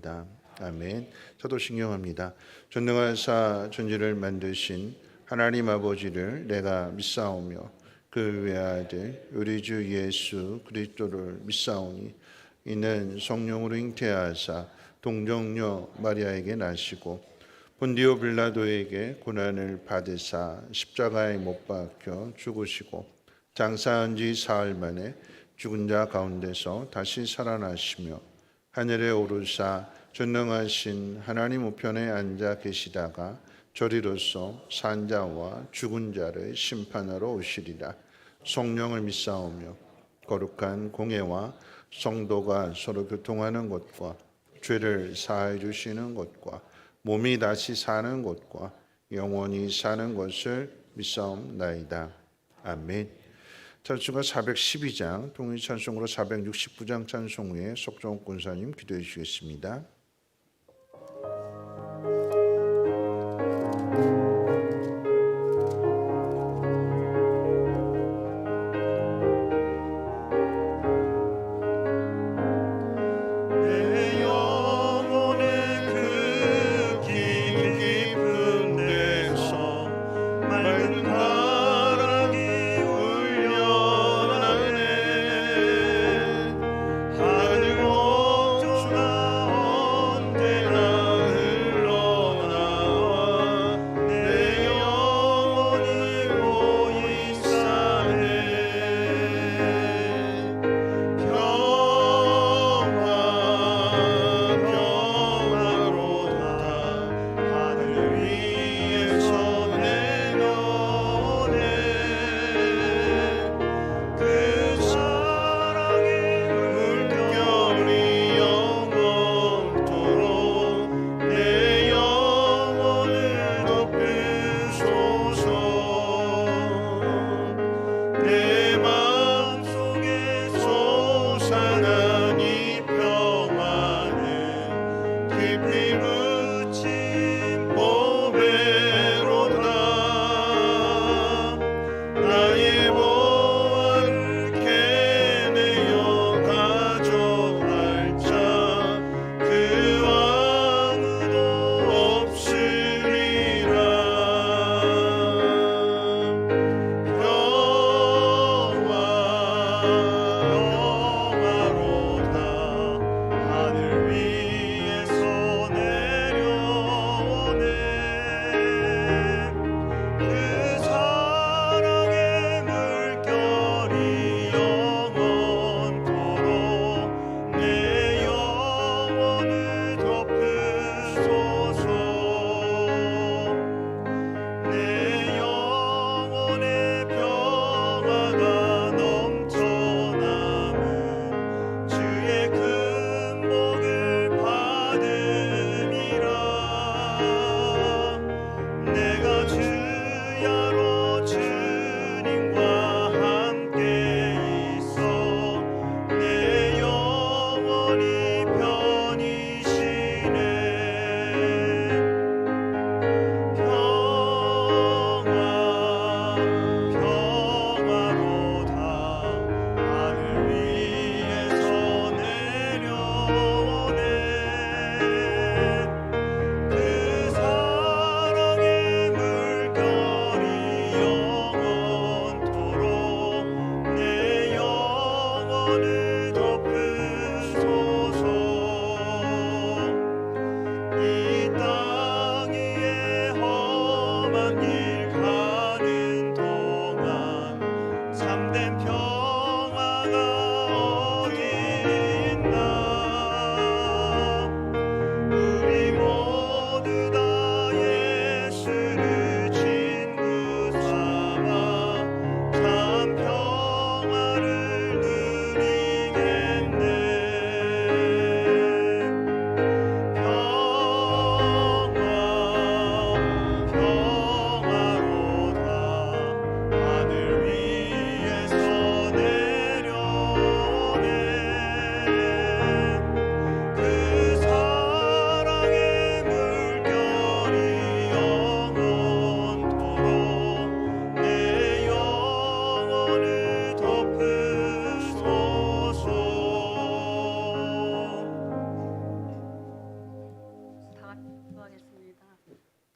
나이다. 아멘. 사도신경합니다. 전능하사 천지를 만드신 하나님 아버지를 내가 믿사오며 그 외아들 우리 주 예수 그리스도를 믿사오니 이는 성령으로 잉태하사 동정녀 마리아에게 나시고 본디오 빌라도에게 고난을 받으사 십자가에 못 박혀 죽으시고 장사한 지 사흘 만에 죽은 자 가운데서 다시 살아나시며 하늘에 오르사 전능하신 하나님 우편에 앉아 계시다가 저리로서 산자와 죽은 자를 심판하러 오시리라. 성령을 믿사오며 거룩한 공예와 성도가 서로 교통하는 것과 죄를 사하여 주시는 것과 몸이 다시 사는 것과 영원히 사는 것을 믿사옵나이다. 아멘. 찬송가 412장 통일 찬송으로 469장 찬송 후에 석종욱 권사님 기도해 주시겠습니다.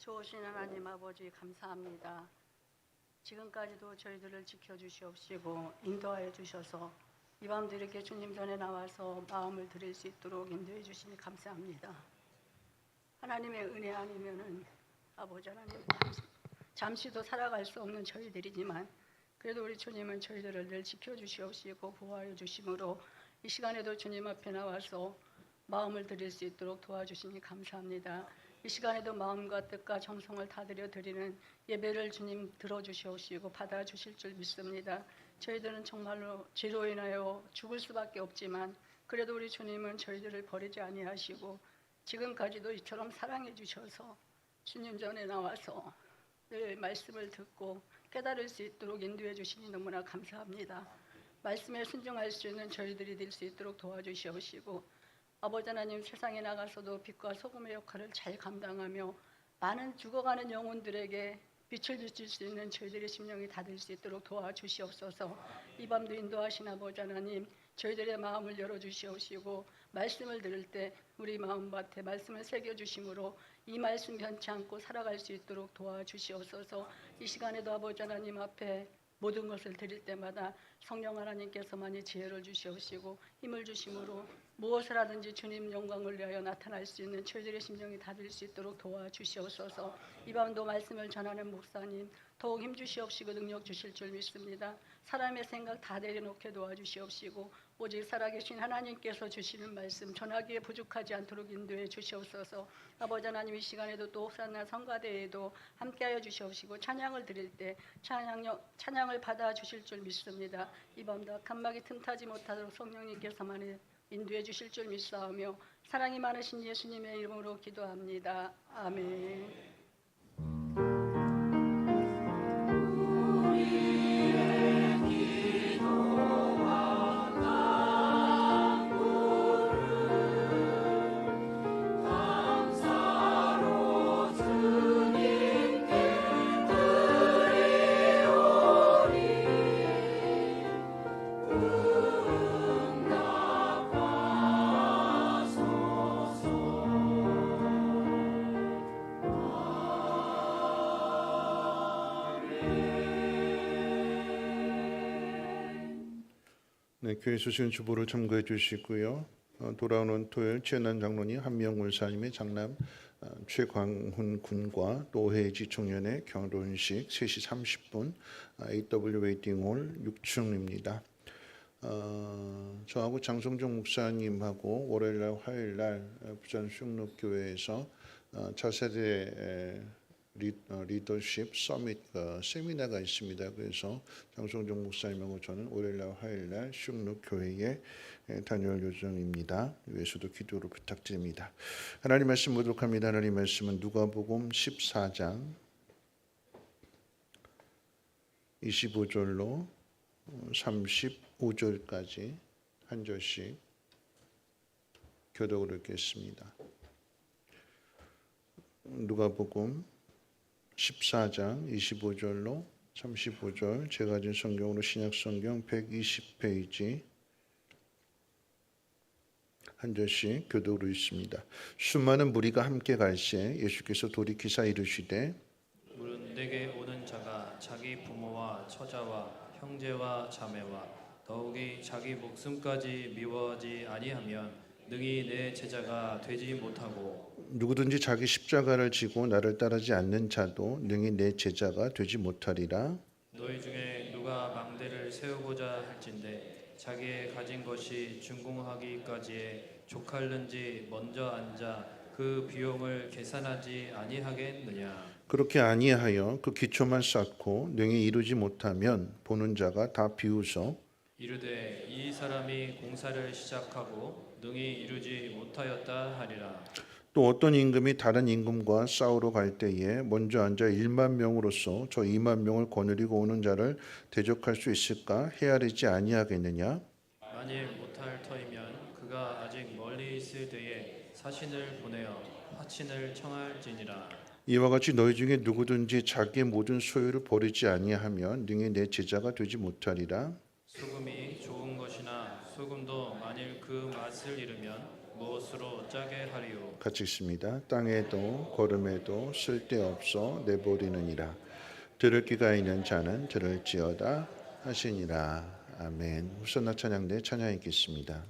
좋으신 하나님 아버지 감사합니다. 지금까지도 저희들을 지켜주시옵시고 인도하여 주셔서 이 밤도 이렇게 주님 전에 나와서 마음을 드릴 수 있도록 인도해 주시니 감사합니다. 하나님의 은혜 아니면은 아버지 하나님 잠시도 살아갈 수 없는 저희들이지만 그래도 우리 주님은 저희들을 늘 지켜주시옵시고 보호하여 주심으로 이 시간에도 주님 앞에 나와서 마음을 드릴 수 있도록 도와주시니 감사합니다. 이 시간에도 마음과 뜻과 정성을 다 드리는 예배를 주님 들어주시옵시고 받아주실 줄 믿습니다. 저희들은 정말로 죄로 인하여 죽을 수밖에 없지만 그래도 우리 주님은 저희들을 버리지 아니하시고 지금까지도 이처럼 사랑해 주셔서 주님 전에 나와서 늘 말씀을 듣고 깨달을 수 있도록 인도해 주시니 너무나 감사합니다. 말씀에 순종할 수 있는 저희들이 될 수 있도록 도와주시옵시고 아버지 하나님 세상에 나가서도 빛과 소금의 역할을 잘 감당하며 많은 죽어가는 영혼들에게 빛을 비칠 수 있는 저희들의 심령이 다 될 수 있도록 도와주시옵소서. 이 밤도 인도하신 아버지 하나님 저희들의 마음을 열어주시옵시고 말씀을 들을 때 우리 마음밭에 말씀을 새겨주심으로 이 말씀 변치 않고 살아갈 수 있도록 도와주시옵소서. 이 시간에도 아버지 하나님 앞에 모든 것을 드릴 때마다 성령 하나님께서 많이 지혜를 주시옵시고 힘을 주심으로 무엇을 하든지 주님 영광을 위하여 나타날 수 있는 저희들의 심령이 다 될 수 있도록 도와주시옵소서. 이 밤도 말씀을 전하는 목사님 더욱 힘 주시옵시고 능력 주실 줄 믿습니다. 사람의 생각 다 내려놓게 도와주시옵시고 오직 살아계신 하나님께서 주시는 말씀 전하기에 부족하지 않도록 인도해 주시옵소서. 아버지 하나님 이 시간에도 또 옥산나 성가대에도 함께하여 주시옵시고 찬양을 드릴 때 찬양을 받아 주실 줄 믿습니다. 이 밤도 악한 막이 틈타지 못하도록 성령님께서만 인도해 주실 줄 믿사오며 사랑이 많으신 예수님의 이름으로 기도합니다. 아멘. 네, 교회 소식은 주보를 참고해 주시고요. 돌아오는 토요일 최난 장로님, 한미영 목사님의 장남 최광훈 군과 노혜지 청년의 결혼식 3시 30분 AW 웨이팅홀 6층입니다. 저하고 장성종 목사님하고 월요일날 화요일날 부산 숭록교회에서 차세대 리더십 서밋 세미나가 있습니다. 그래서 장성종 목사님하고 저는 월요일날 화요일날 숭록교회에 다녀올 예정입니다. 위에서도 기도로 부탁드립니다. 하나님 말씀 보도록 합니다. 하나님 말씀은 누가복음 14장 25절로 35절까지 한 절씩 교독을 읽겠습니다. 누가복음 14장 25절로 35절 제가 가진 성경으로 신약성경 120페이지 한 절씩 교독으로 있습니다. 수많은 무리가 함께 갈새 예수께서 돌이키사 이르시되 물은 내게 오는 자가 자기 부모와 처자와 형제와 자매와 더욱이 자기 목숨까지 미워하지 아니하면 능히 내 제자가 되지 못하고 누구든지 자기 십자가를 지고 나를 따르지 않는 자도 능히 내 제자가 되지 못하리라. 너희 중에 누가 망대를 세우고자 할진대 자기의 가진 것이 준공하기까지에 족할는지 먼저 앉아 그 비용을 계산하지 아니하겠느냐. 그렇게 아니하여 그 기초만 쌓고 능히 이루지 못하면 보는 자가 다 비웃어 이르되 이 사람이 공사를 시작하고 능히 이루지 못하였다 하리라. 또 어떤 임금이 다른 임금과 싸우러 갈 때에 먼저 앉아 1만 명으로서 저 2만 명을 거느리고 오는 자를 대적할 수 있을까 헤아리지 아니하겠느냐. 만일 못할 터이면 그가 아직 멀리 있을 때에 사신을 보내어 화친을 청할지니라. 이와 같이 너희 중에 누구든지 자기의 모든 소유를 버리지 아니하면 능히 내 제자가 되지 못하리라. 소금이 좋은 것이나 소금도 만일 그 맛을 잃으면 무엇으로 짜게 하리요. 같이 읽습니다. 땅에도 걸음에도 쓸데없어 내버리느니라. 들을 귀가 있는 자는 들을지어다 하시니라. 아멘. 후선나 찬양대 찬양 읽겠습니다.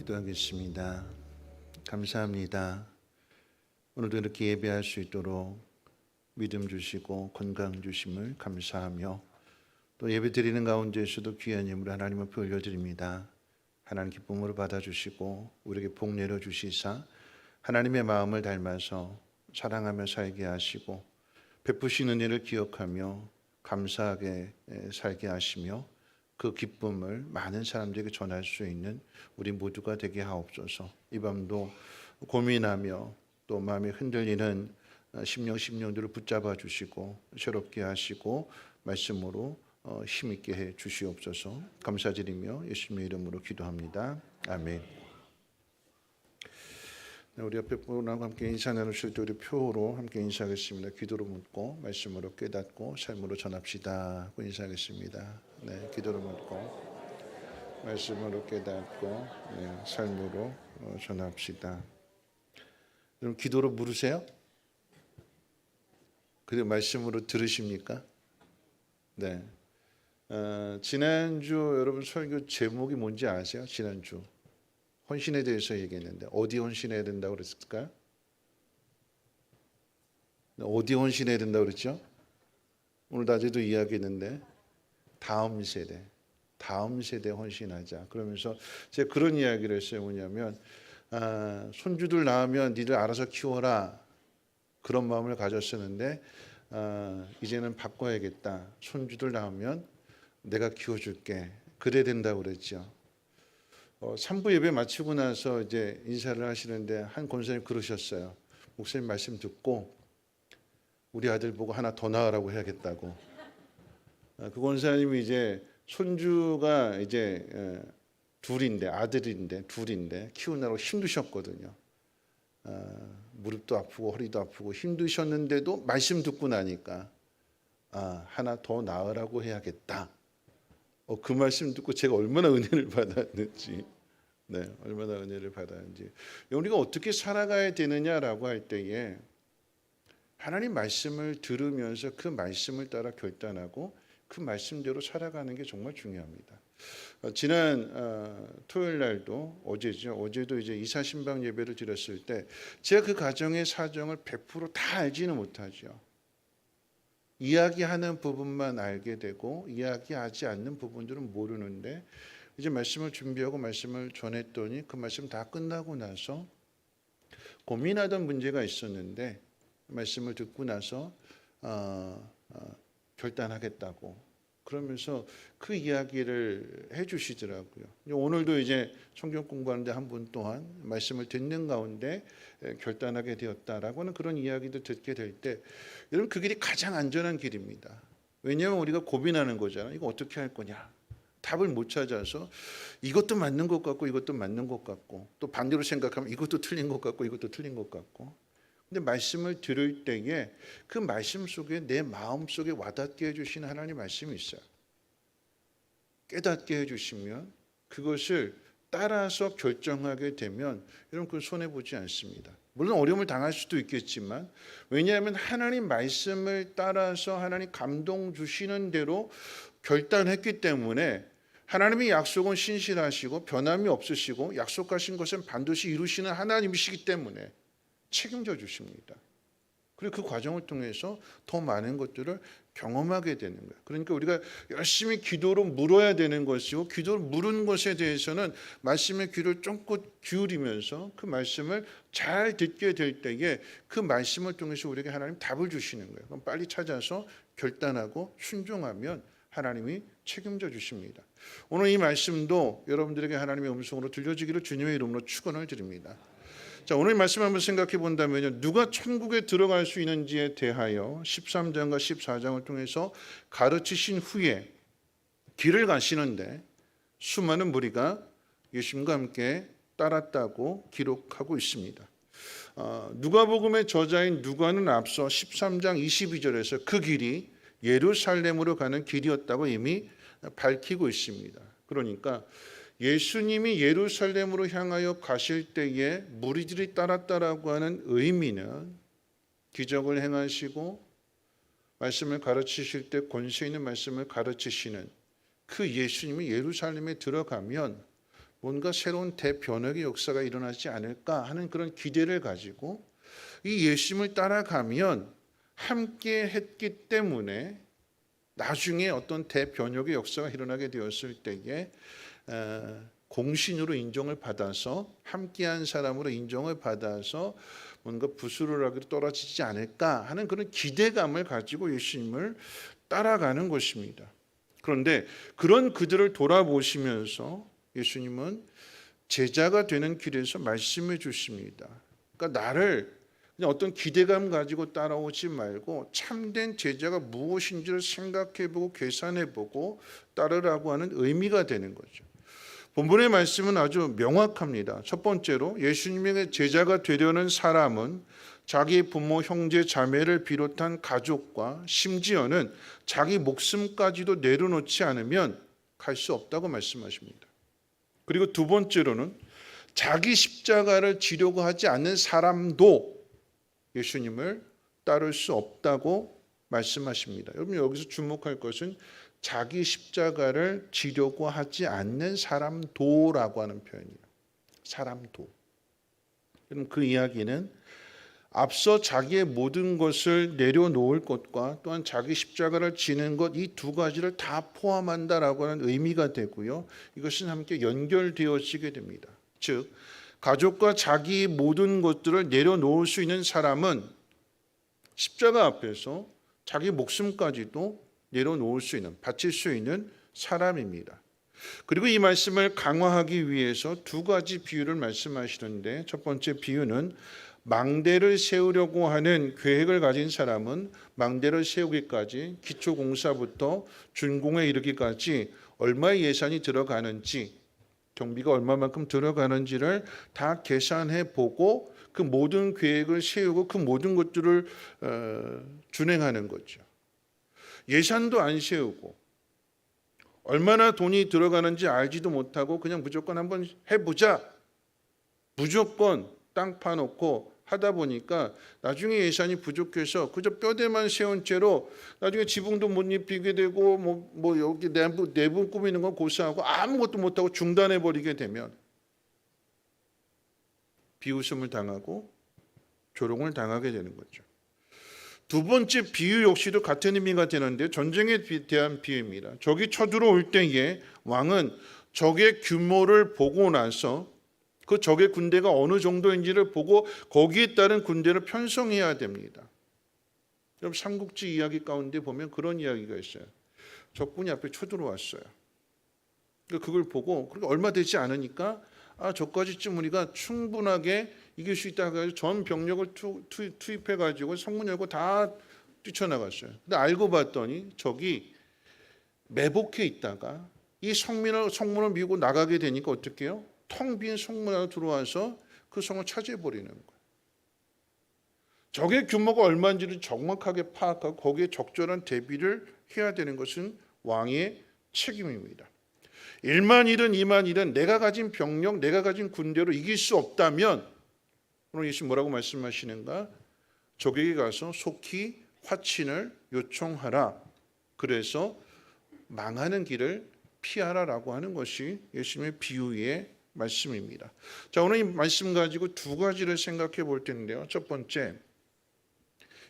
기도하겠습니다. 감사합니다. 오늘도 이렇게 예배할 수 있도록 믿음 주시고 건강 주심을 감사하며 또 예배 드리는 가운데에서도 귀한 예물을 하나님 앞에 올려드립니다. 하나님 기쁨으로 받아주시고 우리에게 복 내려주시사 하나님의 마음을 닮아서 사랑하며 살게 하시고 베푸시는 일을 기억하며 감사하게 살게 하시며 그 기쁨을 많은 사람들에게 전할 수 있는 우리 모두가 되게 하옵소서. 이 밤도 고민하며 또 마음이 흔들리는 심령들을 붙잡아 주시고 새롭게 하시고 말씀으로 힘있게 해 주시옵소서. 감사드리며 예수님의 이름으로 기도합니다. 아멘. 우리 옆에 분하고 함께 인사 나누실 때 우리 표로 함께 인사하겠습니다. 기도로 묻고 말씀으로 깨닫고 삶으로 전합시다. 그 인사하겠습니다. 네, 기도로 묻고 말씀으로 깨닫고 삶으로 전합시다. 여러분 기도로 물으세요? 그리고 말씀으로 들으십니까? 네. 지난주 여러분 설교 제목이 뭔지 아세요? 지난주 헌신에 대해서 얘기했는데 어디 헌신해야 된다고 그랬을까요? 어디 헌신해야 된다고 그랬죠? 오늘 낮에도 이야기했는데 다음 세대 헌신하자. 그러면서 제가 그런 이야기를 했어요. 뭐냐면 손주들 낳으면 니들 알아서 키워라. 그런 마음을 가졌었는데 이제는 바꿔야겠다. 손주들 낳으면 내가 키워줄게. 그래야 된다고 그랬죠. 3부 예배 마치고 나서 이제 인사를 하시는데 한 권사님 그러셨어요. 목사님 말씀 듣고 우리 아들 보고 하나 더 낳으라고 해야겠다고. 그 권사님이 이제 손주가 이제 아들인데 둘인데 키우느라고 힘드셨거든요. 무릎도 아프고 허리도 아프고 힘드셨는데도 말씀 듣고 나니까 하나 더 낳으라고 해야겠다. 그 말씀 듣고 제가 얼마나 은혜를 받았는지, 얼마나 은혜를 받았는지. 우리가 어떻게 살아가야 되느냐라고 할 때에 하나님 말씀을 들으면서 그 말씀을 따라 결단하고 그 말씀대로 살아가는 게 정말 중요합니다. 지난 토요일 날도 어제도 이제 이사 신방 예배를 드렸을 때 제가 그 가정의 사정을 100% 다 알지는 못하죠. 이야기하는 부분만 알게 되고 이야기하지 않는 부분들은 모르는데 이제 말씀을 준비하고 말씀을 전했더니 그 말씀 다 끝나고 나서 고민하던 문제가 있었는데 말씀을 듣고 나서 결단하겠다고 그러면서 그 이야기를 해주시더라고요. 오늘도 이제 성경 공부하는데 한 분 또한 말씀을 듣는 가운데 결단하게 되었다라고는 그런 이야기도 듣게 될 때 여러분 그 길이 가장 안전한 길입니다. 왜냐하면 우리가 고민하는 거잖아요. 이거 어떻게 할 거냐. 답을 못 찾아서 이것도 맞는 것 같고 이것도 맞는 것 같고 또 반대로 생각하면 이것도 틀린 것 같고 이것도 틀린 것 같고 근데 말씀을 들을 때에 그 말씀 속에 내 마음 속에 와닿게 해주시는 하나님 말씀이 있어요. 깨닫게 해주시면 그것을 따라서 결정하게 되면 여러분 그걸 손해보지 않습니다. 물론 어려움을 당할 수도 있겠지만 왜냐하면 하나님 말씀을 따라서 하나님 감동 주시는 대로 결단했기 때문에 하나님의 약속은 신실하시고 변함이 없으시고 약속하신 것은 반드시 이루시는 하나님이시기 때문에 책임져 주십니다. 그리고 그 과정을 통해서 더 많은 것들을 경험하게 되는 거예요. 그러니까 우리가 열심히 기도로 물어야 되는 것이고 기도로 물은 것에 대해서는 말씀의 귀를 쫑긋 기울이면서 그 말씀을 잘 듣게 될 때에 그 말씀을 통해서 우리에게 하나님 답을 주시는 거예요. 그럼 빨리 찾아서 결단하고 순종하면 하나님이 책임져 주십니다. 오늘 이 말씀도 여러분들에게 하나님의 음성으로 들려지기를 주님의 이름으로 축원을 드립니다. 자, 오늘 말씀 한번 생각해 본다면요. 누가 천국에 들어갈 수 있는지에 대하여 13장과 14장을 통해서 가르치신 후에 길을 가시는데 수많은 무리가 예수님과 함께 따랐다고 기록하고 있습니다. 누가복음의 저자인 누가는 앞서 13장 22절에서 그 길이 예루살렘으로 가는 길이었다고 이미 밝히고 있습니다. 그러니까 예수님이 예루살렘으로 향하여 가실 때에 무리들이 따랐다라고 하는 의미는 기적을 행하시고 말씀을 가르치실 때 권세 있는 말씀을 가르치시는 그 예수님이 예루살렘에 들어가면 뭔가 새로운 대변혁의 역사가 일어나지 않을까 하는 그런 기대를 가지고 이 예수님을 따라가면 함께 했기 때문에 나중에 어떤 대변혁의 역사가 일어나게 되었을 때에 공신으로 인정을 받아서 함께한 사람으로 인정을 받아서 뭔가 부스러기로 떨어지지 않을까 하는 그런 기대감을 가지고 예수님을 따라가는 것입니다. 그런데 그런 그들을 돌아보시면서 예수님은 제자가 되는 길에서 말씀해 주십니다. 그러니까 나를 그냥 어떤 기대감 가지고 따라오지 말고 참된 제자가 무엇인지를 생각해보고 계산해보고 따르라고 하는 의미가 되는 거죠. 본문의 말씀은 아주 명확합니다. 첫 번째로 예수님의 제자가 되려는 사람은 자기 부모, 형제, 자매를 비롯한 가족과 심지어는 자기 목숨까지도 내려놓지 않으면 갈 수 없다고 말씀하십니다. 그리고 두 번째로는 자기 십자가를 지려고 하지 않는 사람도 예수님을 따를 수 없다고 말씀하십니다. 여러분 여기서 주목할 것은 자기 십자가를 지려고 하지 않는 사람도라고 하는 표현이에요. 사람도. 그럼 그 이야기는 앞서 자기의 모든 것을 내려놓을 것과 또한 자기 십자가를 지는 것 이 두 가지를 다 포함한다라고 하는 의미가 되고요. 이것은 함께 연결되어지게 됩니다. 즉 가족과 자기 모든 것들을 내려놓을 수 있는 사람은 십자가 앞에서 자기 목숨까지도 내려놓을 수 있는, 바칠 수 있는 사람입니다. 그리고 이 말씀을 강화하기 위해서 두 가지 비유를 말씀하시는데 첫 번째 비유는 망대를 세우려고 하는 계획을 가진 사람은 망대를 세우기까지 기초공사부터 준공에 이르기까지 얼마의 예산이 들어가는지 경비가 얼마만큼 들어가는지를 다 계산해 보고 그 모든 계획을 세우고 그 모든 것들을 준행하는 거죠. 예산도 안 세우고 얼마나 돈이 들어가는지 알지도 못하고 그냥 무조건 한번 해보자. 무조건 땅 파놓고 하다 보니까 나중에 예산이 부족해서 그저 뼈대만 세운 채로 나중에 지붕도 못 입히게 되고 뭐 여기 내부 꾸미는 건 고사하고 아무것도 못하고 중단해 버리게 되면 비웃음을 당하고 조롱을 당하게 되는 거죠. 두 번째 비유 역시도 같은 의미가 되는데 전쟁에 대한 비유입니다. 적이 쳐들어올 때에 왕은 적의 규모를 보고 나서 그 적의 군대가 어느 정도인지를 보고 거기에 따른 군대를 편성해야 됩니다. 여러분 삼국지 이야기 가운데 보면 그런 이야기가 있어요. 적군이 앞에 쳐들어왔어요. 그걸 보고 그렇게 얼마 되지 않으니까 저까지쯤 우리가 충분하게 이길 수 있다 해서 전 병력을 투입해가지고 성문 열고 다 뛰쳐나갔어요. 근데 알고 봤더니 적이 매복해 있다가 이 성문을 밀고 나가게 되니까 어떻게 해요? 텅 빈 성문 안으로 들어와서 그 성을 차지해버리는 거예요. 적의 규모가 얼마인지를 정확하게 파악하고 거기에 적절한 대비를 해야 되는 것은 왕의 책임입니다. 1만 이든 2만 이든 내가 가진 병력, 내가 가진 군대로 이길 수 없다면 오늘 예수님 뭐라고 말씀하시는가? 적에게 가서 속히 화친을 요청하라. 그래서 망하는 길을 피하라라고 하는 것이 예수님의 비유의 말씀입니다. 자, 오늘 이 말씀 가지고 두 가지를 생각해 볼 텐데요. 첫 번째,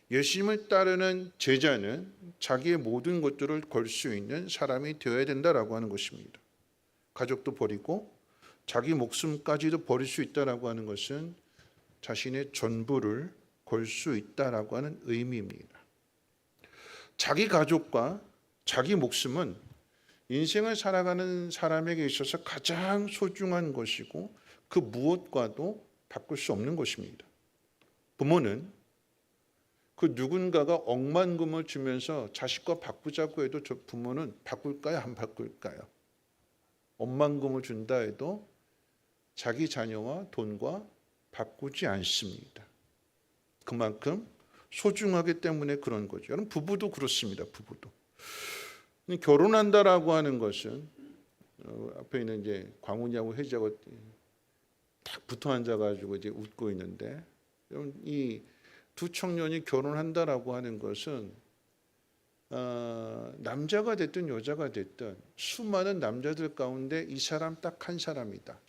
예수님을 따르는 제자는 자기의 모든 것들을 걸 수 있는 사람이 되어야 된다라고 하는 것입니다. 가족도 버리고 자기 목숨까지도 버릴 수 있다라고 하는 것은 자신의 전부를 걸 수 있다라고 하는 의미입니다. 자기 가족과 자기 목숨은 인생을 살아가는 사람에게 있어서 가장 소중한 것이고 그 무엇과도 바꿀 수 없는 것입니다. 부모는 그 누군가가 억만금을 주면서 자식과 바꾸자고 해도 저 부모는 바꿀까요? 안 바꿀까요? 억만금을 준다 해도 자기 자녀와 돈과 바꾸지 않습니다. 그만큼 소중하기 때문에 그런 거죠. 여러분 부부도 그렇습니다. 부부도. 결혼한다라고 하는 것은 앞에 있는 이제 광훈이하고 혜지하고 딱 붙어 앉아가지고 이제 웃고 있는데 이 두 청년이 결혼한다라고 하는 것은 남자가 됐든 여자가 됐든 수많은 남자들 가운데 이 사람 딱 한 사람이다.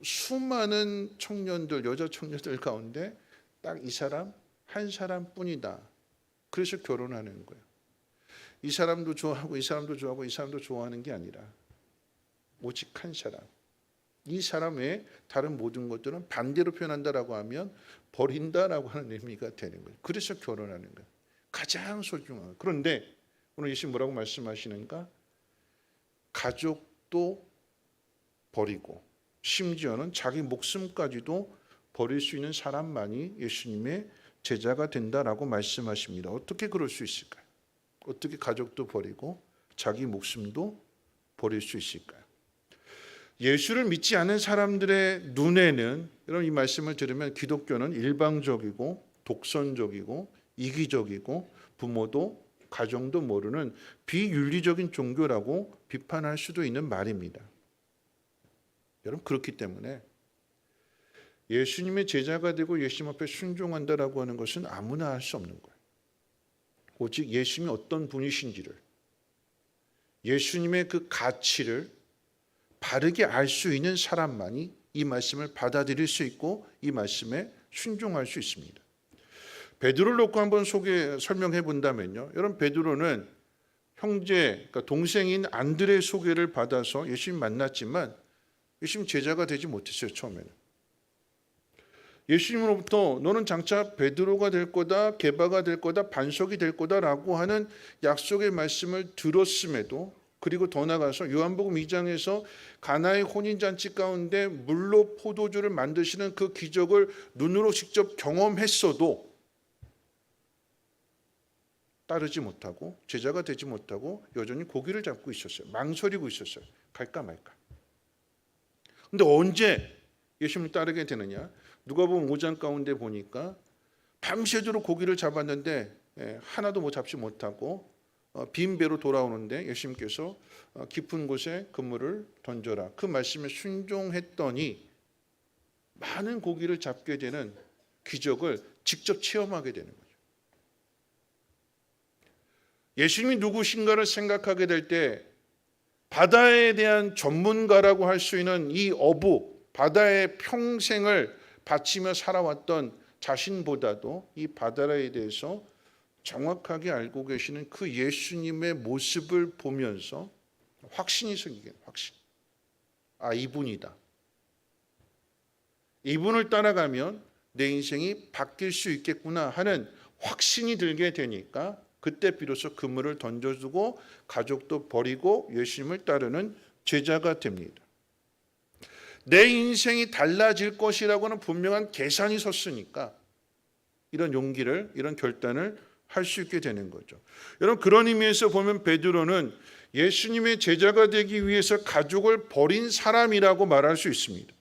수많은 청년들, 여자 청년들 가운데 딱 이 사람 한 사람뿐이다. 그래서 결혼하는 거예요. 이 사람도 좋아하고 이 사람도 좋아하고 이 사람도 좋아하는 게 아니라 오직 한 사람. 이 사람 외에 다른 모든 것들은 반대로 표현한다라고 하면 버린다라고 하는 의미가 되는 거예요. 그래서 결혼하는 거예요. 가장 소중한. 그런데 오늘 예수님 뭐라고 말씀하시는가? 가족도 버리고 심지어는 자기 목숨까지도 버릴 수 있는 사람만이 예수님의 제자가 된다라고 말씀하십니다. 어떻게 그럴 수 있을까요? 어떻게 가족도 버리고 자기 목숨도 버릴 수 있을까요? 예수를 믿지 않는 사람들의 눈에는, 여러분 이 말씀을 들으면 기독교는 일방적이고 독선적이고 이기적이고 부모도 가정도 모르는 비윤리적인 종교라고 비판할 수도 있는 말입니다. 여러분 그렇기 때문에 예수님의 제자가 되고 예수님 앞에 순종한다라고 하는 것은 아무나 할 수 없는 거예요. 오직 예수님이 어떤 분이신지를, 예수님의 그 가치를 바르게 알 수 있는 사람만이 이 말씀을 받아들일 수 있고 이 말씀에 순종할 수 있습니다. 베드로를 놓고 한번 설명해 본다면요. 여러분 베드로는 형제, 그러니까 동생인 안드레의 소개를 받아서 예수님 만났지만 예수님 제자가 되지 못했어요. 처음에는. 예수님으로부터 너는 장차 베드로가 될 거다, 게바가 될 거다, 반석이 될 거다라고 하는 약속의 말씀을 들었음에도, 그리고 더 나아가서 요한복음 2장에서 가나의 혼인잔치 가운데 물로 포도주를 만드시는 그 기적을 눈으로 직접 경험했어도 따르지 못하고 제자가 되지 못하고 여전히 고기를 잡고 있었어요. 망설이고 있었어요. 갈까 말까. 근데 언제 예수님을 따르게 되느냐? 누가복음 5장 가운데 보니까 밤새도록 고기를 잡았는데 하나도 뭐 잡지 못하고 빈 배로 돌아오는데 예수님께서 깊은 곳에 그물을 던져라. 그 말씀에 순종했더니 많은 고기를 잡게 되는 기적을 직접 체험하게 되는 거죠. 예수님이 누구신가를 생각하게 될 때 바다에 대한 전문가라고 할 수 있는 이 어부, 바다의 평생을 바치며 살아왔던 자신보다도 이 바다에 대해서 정확하게 알고 계시는 그 예수님의 모습을 보면서 확신이 생기게, 확신. 아, 이분이다. 이분을 따라가면 내 인생이 바뀔 수 있겠구나 하는 확신이 들게 되니까 그때 비로소 그물을 던져주고 가족도 버리고 예수님을 따르는 제자가 됩니다. 내 인생이 달라질 것이라고는 분명한 계산이 섰으니까 이런 용기를, 이런 결단을 할 수 있게 되는 거죠. 여러분 그런 의미에서 보면 베드로는 예수님의 제자가 되기 위해서 가족을 버린 사람이라고 말할 수 있습니다.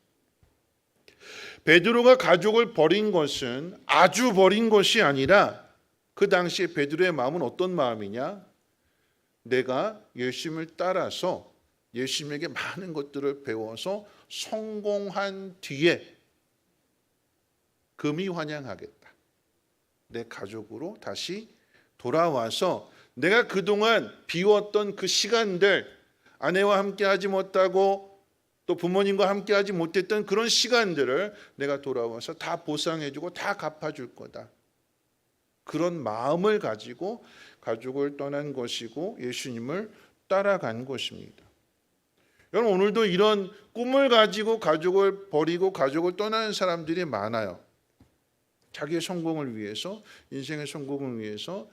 베드로가 가족을 버린 것은 아주 버린 것이 아니라 그 당시에 베드로의 마음은 어떤 마음이냐? 내가 예수님을 따라서 예수님에게 많은 것들을 배워서 성공한 뒤에 금이 환영하겠다. 내 가족으로 다시 돌아와서 내가 그동안 비웠던 그 시간들, 아내와 함께하지 못하고 또 부모님과 함께하지 못했던 그런 시간들을 내가 돌아와서 다 보상해주고 다 갚아줄 거다. 그런 마음을 가지고 가족을 떠난 것이고 예수님을 따라간 것입니다. 여러분 오늘도 이런 꿈을 가지고 가족을 버리고 가족을 떠나는 사람들이 많아요. 자기의 성공을 위해서, 인생의 성공을 위해서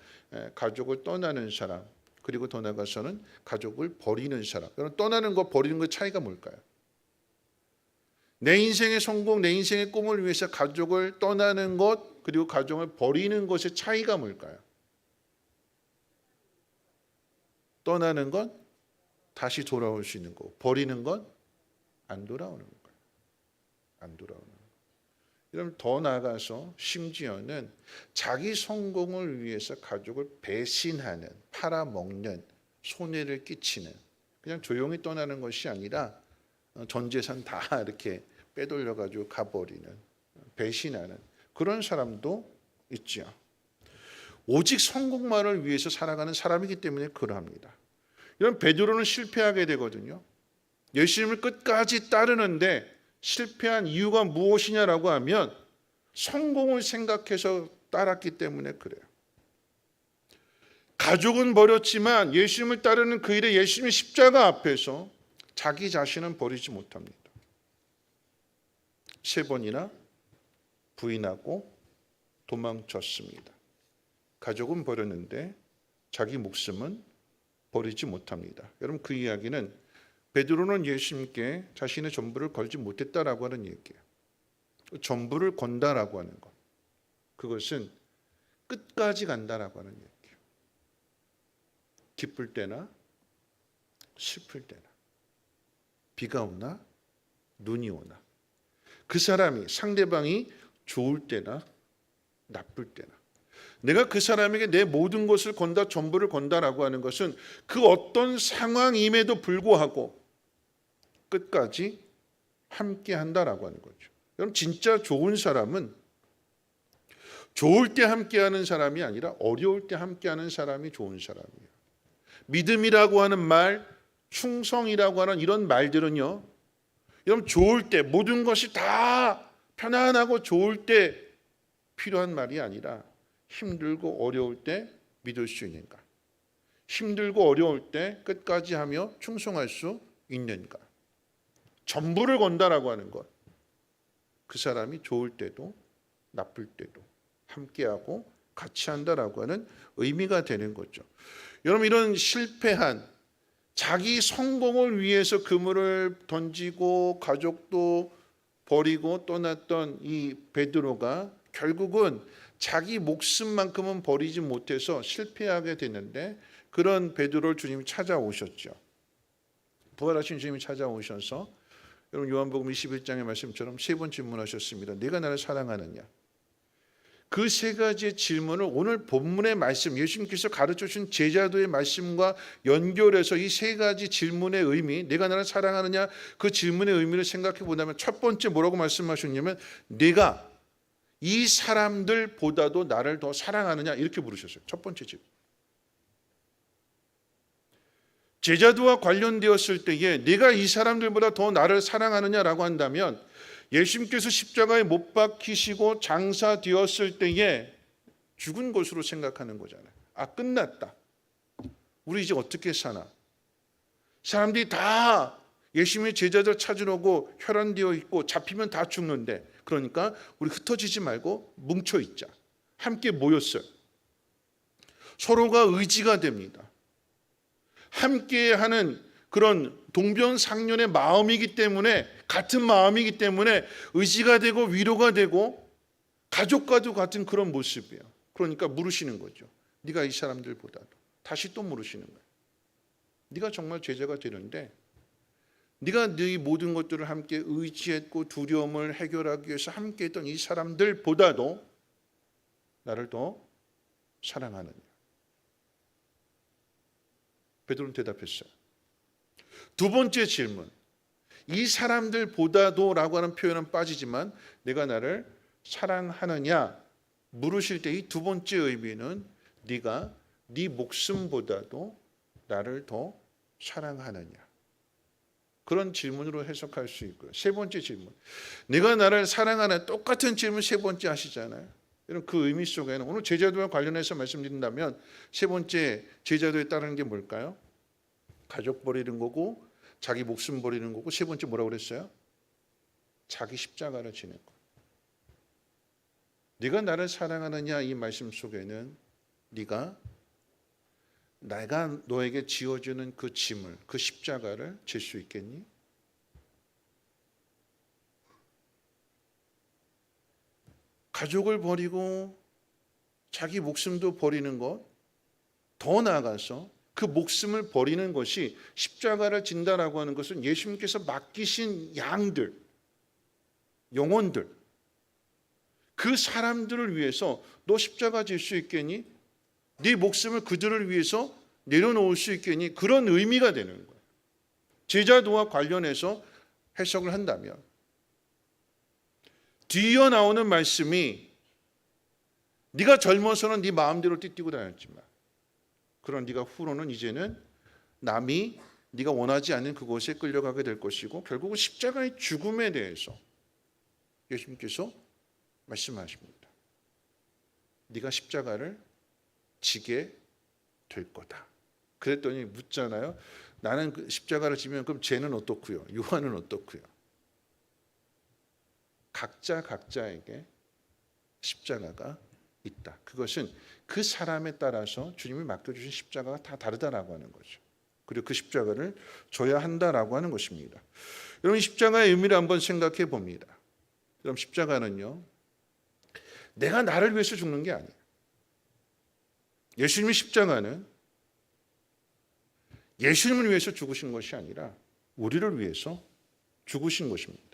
가족을 떠나는 사람, 그리고 더 나아가서는 가족을 버리는 사람. 여러분 떠나는 것, 버리는 것 차이가 뭘까요? 내 인생의 성공, 내 인생의 꿈을 위해서 가족을 떠나는 것, 그리고 가족을 버리는 것의 차이가 뭘까요? 떠나는 건 다시 돌아올 수 있는 거고, 버리는 건 안 돌아오는 거예요. 안 돌아오는 거예요. 그럼 더 나아가서 심지어는 자기 성공을 위해서 가족을 배신하는, 팔아먹는, 손해를 끼치는, 그냥 조용히 떠나는 것이 아니라 전 재산 다 이렇게 빼돌려가지고 가버리는, 배신하는 그런 사람도 있죠. 오직 성공만을 위해서 살아가는 사람이기 때문에 그러합니다. 이런 베드로는 실패하게 되거든요. 예수님을 끝까지 따르는데 실패한 이유가 무엇이냐라고 하면 성공을 생각해서 따랐기 때문에 그래요. 가족은 버렸지만 예수님을 따르는 그 일에 예수님의 십자가 앞에서 자기 자신은 버리지 못합니다. 3번이나 부인하고 도망쳤습니다. 가족은 버렸는데 자기 목숨은 버리지 못합니다. 여러분, 그 이야기는 베드로는 예수님께 자신의 전부를 걸지 못했다라고 하는 얘기예요. 전부를 건다라고 하는 것, 그것은 끝까지 간다라고 하는 얘기예요. 기쁠 때나 슬플 때나, 비가 오나 눈이 오나, 그 사람이 상대방이 좋을 때나 나쁠 때나, 내가 그 사람에게 내 모든 것을 건다, 전부를 건다라고 하는 것은 그 어떤 상황임에도 불구하고 끝까지 함께 한다라고 하는 거죠. 여러분, 진짜 좋은 사람은 좋을 때 함께하는 사람이 아니라 어려울 때 함께하는 사람이 좋은 사람이에요. 믿음이라고 하는 말, 충성이라고 하는 이런 말들은요, 여러분, 좋을 때 모든 것이 다 편안하고 좋을 때 필요한 말이 아니라 힘들고 어려울 때 믿을 수 있는가, 힘들고 어려울 때 끝까지 하며 충성할 수 있는가, 전부를 건다라고 하는 것, 그 사람이 좋을 때도 나쁠 때도 함께하고 같이 한다라고 하는 의미가 되는 거죠. 여러분, 이런 실패한 자기 성공을 위해서 그물을 던지고 가족도 버리고 떠났던 이 베드로가 결국은 자기 목숨만큼은 버리지 못해서 실패하게 됐는데, 그런 베드로를 주님이 찾아오셨죠. 부활하신 주님이 찾아오셔서 여러분, 요한복음 21장의 말씀처럼 3번 질문하셨습니다. 네가 나를 사랑하느냐? 그 3가지의 질문을 오늘 본문의 말씀, 예수님께서 가르쳐주신 제자도의 말씀과 연결해서 이 3가지 질문의 의미, 내가 나를 사랑하느냐, 그 질문의 의미를 생각해 보자면 첫 번째 뭐라고 말씀하셨냐면, 네가 이 사람들보다도 나를 더 사랑하느냐, 이렇게 물으셨어요. 첫 번째 질문. 제자도와 관련되었을 때에 네가 이 사람들보다 더 나를 사랑하느냐라고 한다면, 예수님께서 십자가에 못 박히시고 장사되었을 때에 죽은 것으로 생각하는 거잖아요. 아, 끝났다. 우리 이제 어떻게 사나? 사람들이 다 예수님의 제자들 찾으려고 혈안되어 있고 잡히면 다 죽는데, 그러니까 우리 흩어지지 말고 뭉쳐 있자. 함께 모였어요. 서로가 의지가 됩니다. 함께하는 그런 동병상련의 마음이기 때문에, 같은 마음이기 때문에 의지가 되고 위로가 되고 가족과도 같은 그런 모습이에요. 그러니까 물으시는 거죠. 네가 이 사람들보다도. 다시 또 물으시는 거예요. 네가 정말 제자가 되는데 네가 네 모든 것들을 함께 의지했고 두려움을 해결하기 위해서 함께했던 이 사람들보다도 나를 더 사랑하느냐? 베드로는 대답했어요. 두 번째 질문, 이 사람들보다도 라고 하는 표현은 빠지지만 내가 나를 사랑하느냐 물으실 때 이 두 번째 의미는 네가 네 목숨보다도 나를 더 사랑하느냐, 그런 질문으로 해석할 수 있고요. 세 번째 질문, 내가 나를 사랑하는, 똑같은 질문 세 번째 하시잖아요. 여러분, 그 의미 속에는 오늘 제자도와 관련해서 말씀드린다면 세 번째 제자도에 따르는 게 뭘까요? 가족 버리는 거고 자기 목숨 버리는 거고, 세 번째 뭐라고 그랬어요? 자기 십자가를 지는 거. 네가 나를 사랑하느냐, 이 말씀 속에는 네가 내가 너에게 지어주는 그 짐을, 그 십자가를 질 수 있겠니? 가족을 버리고 자기 목숨도 버리는 것, 더 나아가서 그 목숨을 버리는 것이 십자가를 진다라고 하는 것은 예수님께서 맡기신 양들, 영혼들, 그 사람들을 위해서 너 십자가 질 수 있겠니? 네 목숨을 그들을 위해서 내려놓을 수 있겠니? 그런 의미가 되는 거예요. 제자도와 관련해서 해석을 한다면 뒤이어 나오는 말씀이 네가 젊어서는 네 마음대로 뛰뛰고 다녔지만 그런 네가 후로는 이제는 남이 네가 원하지 않는 그곳에 끌려가게 될 것이고 결국은 십자가의 죽음에 대해서 예수님께서 말씀하십니다. 네가 십자가를 지게 될 거다. 그랬더니 묻잖아요. 나는 그 십자가를 지면 그럼 쟤는 어떻고요? 요한은 어떻고요? 각자에게 십자가가 있다. 그것은 그 사람에 따라서 주님이 맡겨주신 십자가가 다 다르다라고 하는 거죠. 그리고 그 십자가를 져야 한다라고 하는 것입니다. 여러분 십자가의 의미를 한번 생각해 봅니다. 그럼 십자가는요. 내가 나를 위해서 죽는 게 아니에요. 예수님의 십자가는 예수님을 위해서 죽으신 것이 아니라 우리를 위해서 죽으신 것입니다.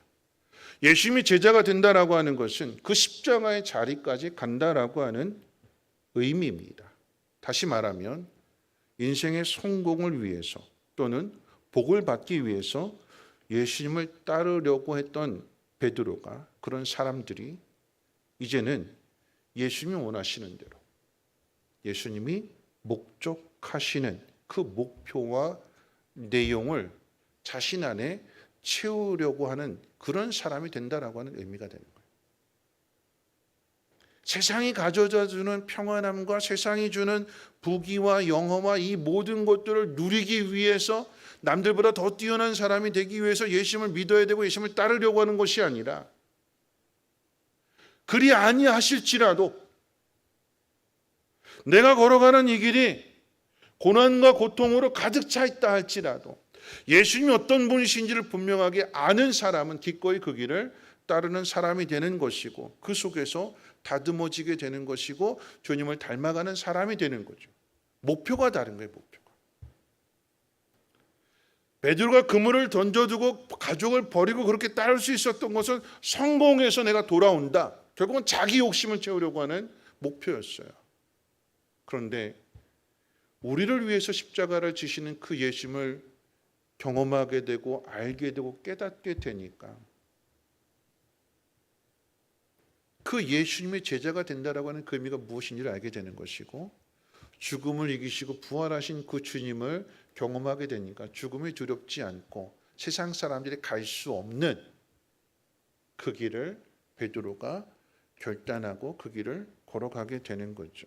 예수님이 제자가 된다라고 하는 것은 그 십자가의 자리까지 간다라고 하는 의미입니다. 다시 말하면 인생의 성공을 위해서 또는 복을 받기 위해서 예수님을 따르려고 했던 베드로가 그런 사람들이 이제는 예수님이 원하시는 대로 예수님이 목적하시는 그 목표와 내용을 자신 안에 채우려고 하는 그런 사람이 된다라고 하는 의미가 되는 거예요. 세상이 가져다 주는 평안함과 세상이 주는 부귀와 영화와 이 모든 것들을 누리기 위해서 남들보다 더 뛰어난 사람이 되기 위해서 예수님을 믿어야 되고 예수님을 따르려고 하는 것이 아니라 그리 아니하실지라도 내가 걸어가는 이 길이 고난과 고통으로 가득 차 있다 할지라도 예수님이 어떤 분이신지를 분명하게 아는 사람은 기꺼이 그 길을 따르는 사람이 되는 것이고 그 속에서 다듬어지게 되는 것이고 주님을 닮아가는 사람이 되는 거죠. 목표가 다른 거예요. 목표가. 베드로가 그물을 던져두고 가족을 버리고 그렇게 따를 수 있었던 것은 성공해서 내가 돌아온다. 결국은 자기 욕심을 채우려고 하는 목표였어요. 그런데 우리를 위해서 십자가를 지시는 그 예수님을 경험하게 되고 알게 되고 깨닫게 되니까 그 예수님의 제자가 된다라고 하는 그 의미가 무엇인지를 알게 되는 것이고 죽음을 이기시고 부활하신 그 주님을 경험하게 되니까 죽음이 두렵지 않고 세상 사람들이 갈 수 없는 그 길을 베드로가 결단하고 그 길을 걸어가게 되는 거죠.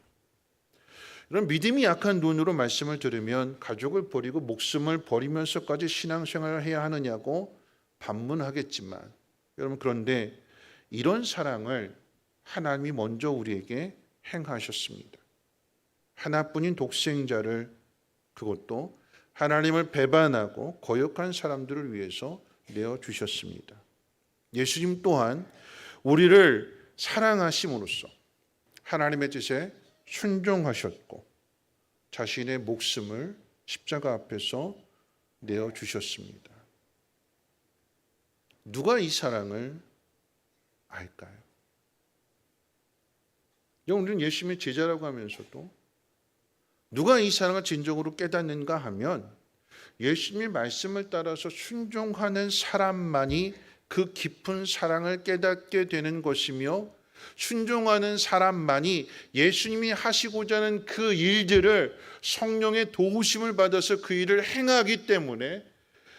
이런 믿음이 약한 눈으로 말씀을 들으면 가족을 버리고 목숨을 버리면서까지 신앙생활을 해야 하느냐고 반문하겠지만 여러분 그런데 이런 사랑을 하나님이 먼저 우리에게 행하셨습니다. 하나뿐인 독생자를 그것도 하나님을 배반하고 거역한 사람들을 위해서 내어주셨습니다. 예수님 또한 우리를 사랑하심으로써 하나님의 뜻에 순종하셨고 자신의 목숨을 십자가 앞에서 내어주셨습니다. 누가 이 사랑을 알까요? 우리는 예수님의 제자라고 하면서도 누가 이 사랑을 진정으로 깨닫는가 하면 예수님의 말씀을 따라서 순종하는 사람만이 그 깊은 사랑을 깨닫게 되는 것이며 순종하는 사람만이 예수님이 하시고자 하는 그 일들을 성령의 도우심을 받아서 그 일을 행하기 때문에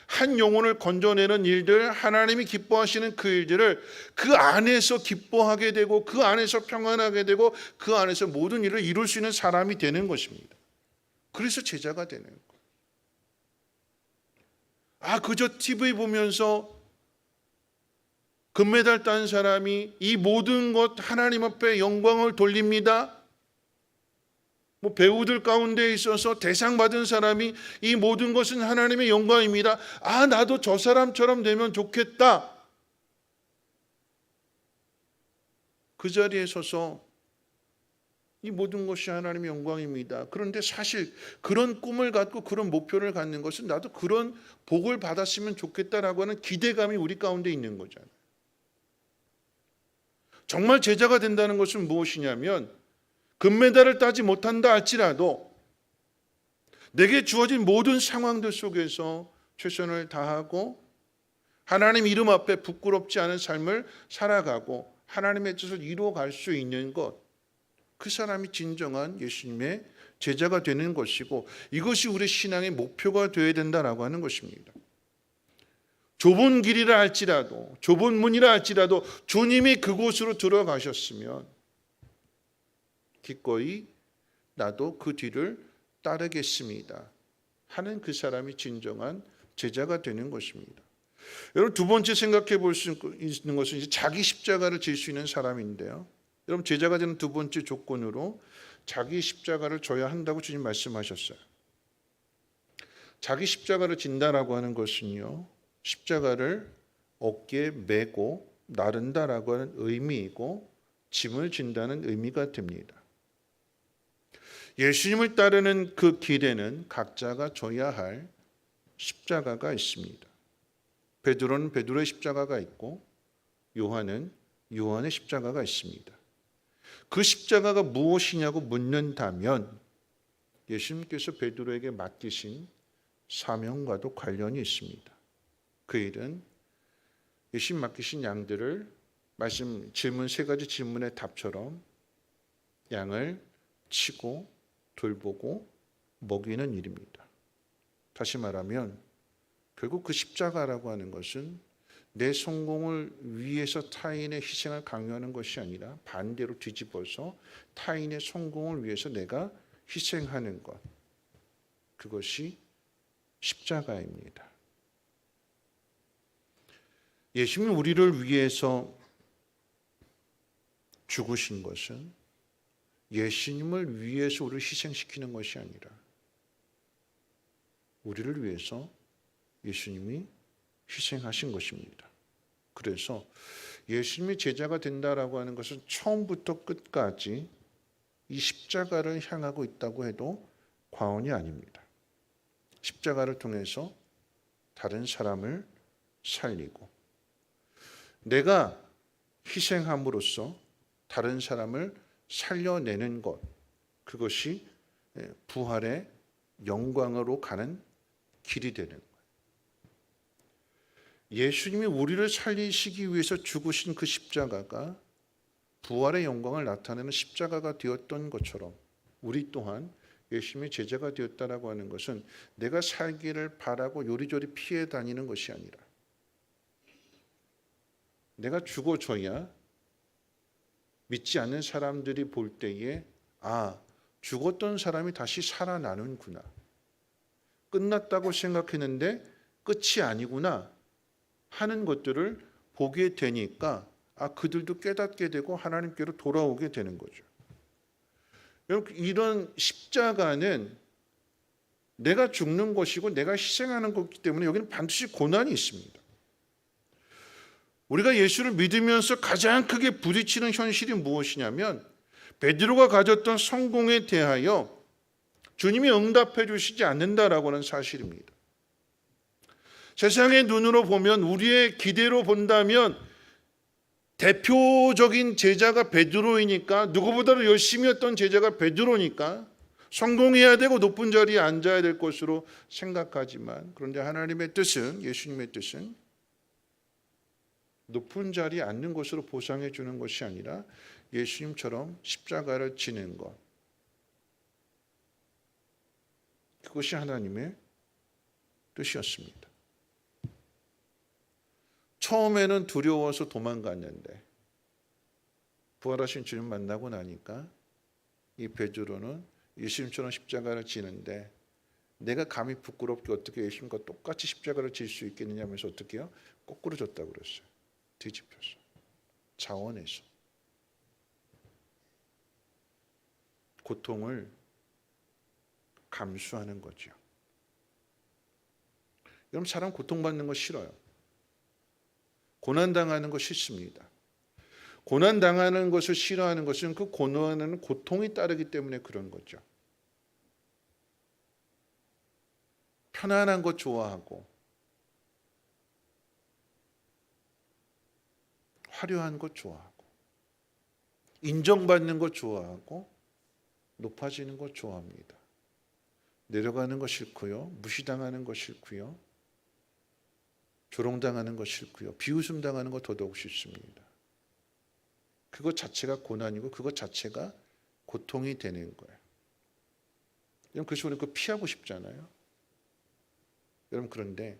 한 영혼을 건져내는 일들, 하나님이 기뻐하시는 그 일들을 그 안에서 기뻐하게 되고 그 안에서 평안하게 되고 그 안에서 모든 일을 이룰 수 있는 사람이 되는 것입니다. 그래서 제자가 되는 거예요. 그저 TV 보면서 금메달 딴 사람이 이 모든 것 하나님 앞에 영광을 돌립니다. 배우들 가운데 있어서 대상 받은 사람이 이 모든 것은 하나님의 영광입니다. 나도 저 사람처럼 되면 좋겠다. 그 자리에 서서 이 모든 것이 하나님의 영광입니다. 그런데 사실 그런 꿈을 갖고 그런 목표를 갖는 것은 나도 그런 복을 받았으면 좋겠다라고 하는 기대감이 우리 가운데 있는 거잖아요. 정말 제자가 된다는 것은 무엇이냐면 금메달을 따지 못한다 할지라도 내게 주어진 모든 상황들 속에서 최선을 다하고 하나님 이름 앞에 부끄럽지 않은 삶을 살아가고 하나님의 뜻을 이루어갈 수 있는 것, 그 사람이 진정한 예수님의 제자가 되는 것이고 이것이 우리 신앙의 목표가 되어야 된다라고 하는 것입니다. 좁은 길이라 할지라도 좁은 문이라 할지라도 주님이 그곳으로 들어가셨으면 기꺼이 나도 그 뒤를 따르겠습니다 하는 그 사람이 진정한 제자가 되는 것입니다. 여러분 두 번째 생각해 볼 수 있는 것은 이제 자기 십자가를 질 수 있는 사람인데요. 여러분 제자가 되는 두 번째 조건으로 자기 십자가를 져야 한다고 주님 말씀하셨어요. 자기 십자가를 진다라고 하는 것은요, 십자가를 어깨에 메고 나른다라고 하는 의미이고 짐을 진다는 의미가 됩니다. 예수님을 따르는 그 길에는 각자가 져야 할 십자가가 있습니다. 베드로는 베드로의 십자가가 있고 요한은 요한의 십자가가 있습니다. 그 십자가가 무엇이냐고 묻는다면 예수님께서 베드로에게 맡기신 사명과도 관련이 있습니다. 그 일은 예수님 맡기신 양들을 질문 세 가지 질문의 답처럼 양을 치고 돌보고 먹이는 일입니다. 다시 말하면 결국 그 십자가라고 하는 것은 내 성공을 위해서 타인의 희생을 강요하는 것이 아니라 반대로 뒤집어서 타인의 성공을 위해서 내가 희생하는 것, 그것이 십자가입니다. 예수님이 우리를 위해서 죽으신 것은 예수님을 위해서 우리를 희생시키는 것이 아니라 우리를 위해서 예수님이 희생하신 것입니다. 그래서 예수님이 제자가 된다라고 하는 것은 처음부터 끝까지 이 십자가를 향하고 있다고 해도 과언이 아닙니다. 십자가를 통해서 다른 사람을 살리고 내가 희생함으로써 다른 사람을 살려내는 것, 그것이 부활의 영광으로 가는 길이 되는 거예요. 예수님이 우리를 살리시기 위해서 죽으신 그 십자가가 부활의 영광을 나타내는 십자가가 되었던 것처럼 우리 또한 예수님의 제자가 되었다라고 하는 것은 내가 살기를 바라고 요리조리 피해 다니는 것이 아니라 내가 죽어줘야 믿지 않는 사람들이 볼 때에 죽었던 사람이 다시 살아나는구나. 끝났다고 생각했는데 끝이 아니구나 하는 것들을 보게 되니까 그들도 깨닫게 되고 하나님께로 돌아오게 되는 거죠. 여러분 이런 십자가는 내가 죽는 것이고 내가 희생하는 것이기 때문에 여기는 반드시 고난이 있습니다. 우리가 예수를 믿으면서 가장 크게 부딪히는 현실이 무엇이냐면 베드로가 가졌던 성공에 대하여 주님이 응답해 주시지 않는다라고 하는 사실입니다. 세상의 눈으로 보면 우리의 기대로 본다면 대표적인 제자가 베드로이니까 누구보다도 열심히 했던 제자가 베드로니까 성공해야 되고 높은 자리에 앉아야 될 것으로 생각하지만 그런데 하나님의 뜻은 예수님의 뜻은 높은 자리에 앉는 것으로 보상해 주는 것이 아니라 예수님처럼 십자가를 지는 것, 그것이 하나님의 뜻이었습니다. 처음에는 두려워서 도망갔는데 부활하신 주님 만나고 나니까 이 베드로는 예수님처럼 십자가를 지는데 내가 감히 부끄럽게 어떻게 예수님과 똑같이 십자가를 질 수 있겠느냐 하면서 어떻게 해요? 거꾸로 졌다고 그랬어요. 뒤집혀서. 자원해서. 고통을 감수하는 거죠. 여러분 사람 고통받는 거 싫어요. 고난당하는 거 싫습니다. 고난당하는 것을 싫어하는 것은 그 고난에는 고통이 따르기 때문에 그런 거죠. 편안한 것 좋아하고 화려한 것 좋아하고 인정받는 것 좋아하고 높아지는 것 좋아합니다. 내려가는 거 싫고요. 무시당하는 거 싫고요. 조롱당하는 거 싫고요. 비웃음 당하는 거 더더욱 싫습니다. 그것 자체가 고난이고 그것 자체가 고통이 되는 거예요. 여러분, 그래서 우리는 그거 피하고 싶잖아요. 여러분, 그런데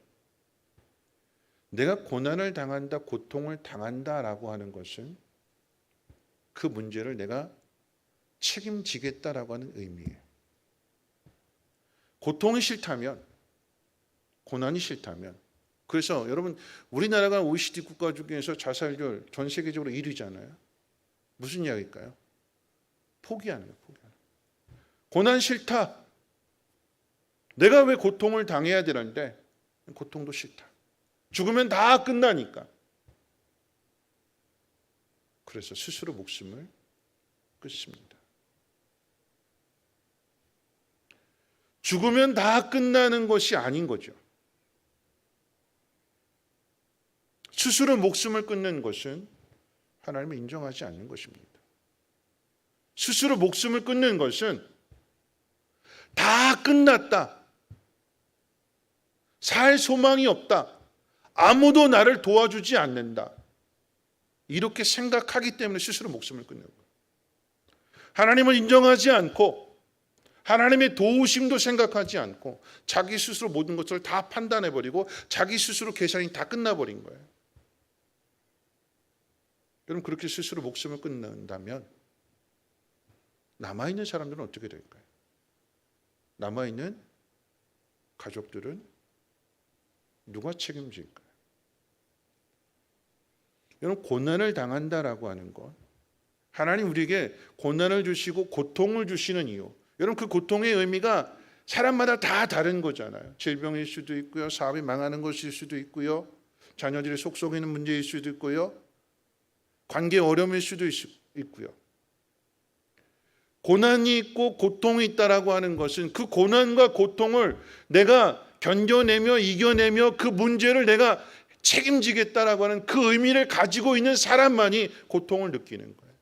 내가 고난을 당한다, 고통을 당한다라고 하는 것은 그 문제를 내가 책임지겠다라고 하는 의미예요. 고통이 싫다면, 고난이 싫다면, 그래서 여러분, 우리나라가 OECD 국가 중에서 자살률 전 세계적으로 1위잖아요. 무슨 이야기일까요? 포기하는 거예요. 포기하는 거예요. 고난 싫다. 내가 왜 고통을 당해야 되는데 고통도 싫다. 죽으면 다 끝나니까. 그래서 스스로 목숨을 끊습니다. 죽으면 다 끝나는 것이 아닌 거죠. 스스로 목숨을 끊는 것은 하나님을 인정하지 않는 것입니다. 스스로 목숨을 끊는 것은 다 끝났다. 살 소망이 없다. 아무도 나를 도와주지 않는다. 이렇게 생각하기 때문에 스스로 목숨을 끊는 거예요. 하나님을 인정하지 않고 하나님의 도우심도 생각하지 않고 자기 스스로 모든 것을 다 판단해버리고 자기 스스로 계산이 다 끝나버린 거예요. 여러분, 그렇게 스스로 목숨을 끊는다면 남아있는 사람들은 어떻게 될까요? 남아있는 가족들은 누가 책임질까요? 여러분, 고난을 당한다라고 하는 것, 하나님 우리에게 고난을 주시고 고통을 주시는 이유, 여러분, 그 고통의 의미가 사람마다 다 다른 거잖아요. 질병일 수도 있고요, 사업이 망하는 것일 수도 있고요, 자녀들이 속속이는 문제일 수도 있고요, 관계 어려움일 수도 있고요. 고난이 있고 고통이 있다라고 하는 것은 그 고난과 고통을 내가 견뎌내며 이겨내며 그 문제를 내가 책임지겠다라고 하는 그 의미를 가지고 있는 사람만이 고통을 느끼는 거예요.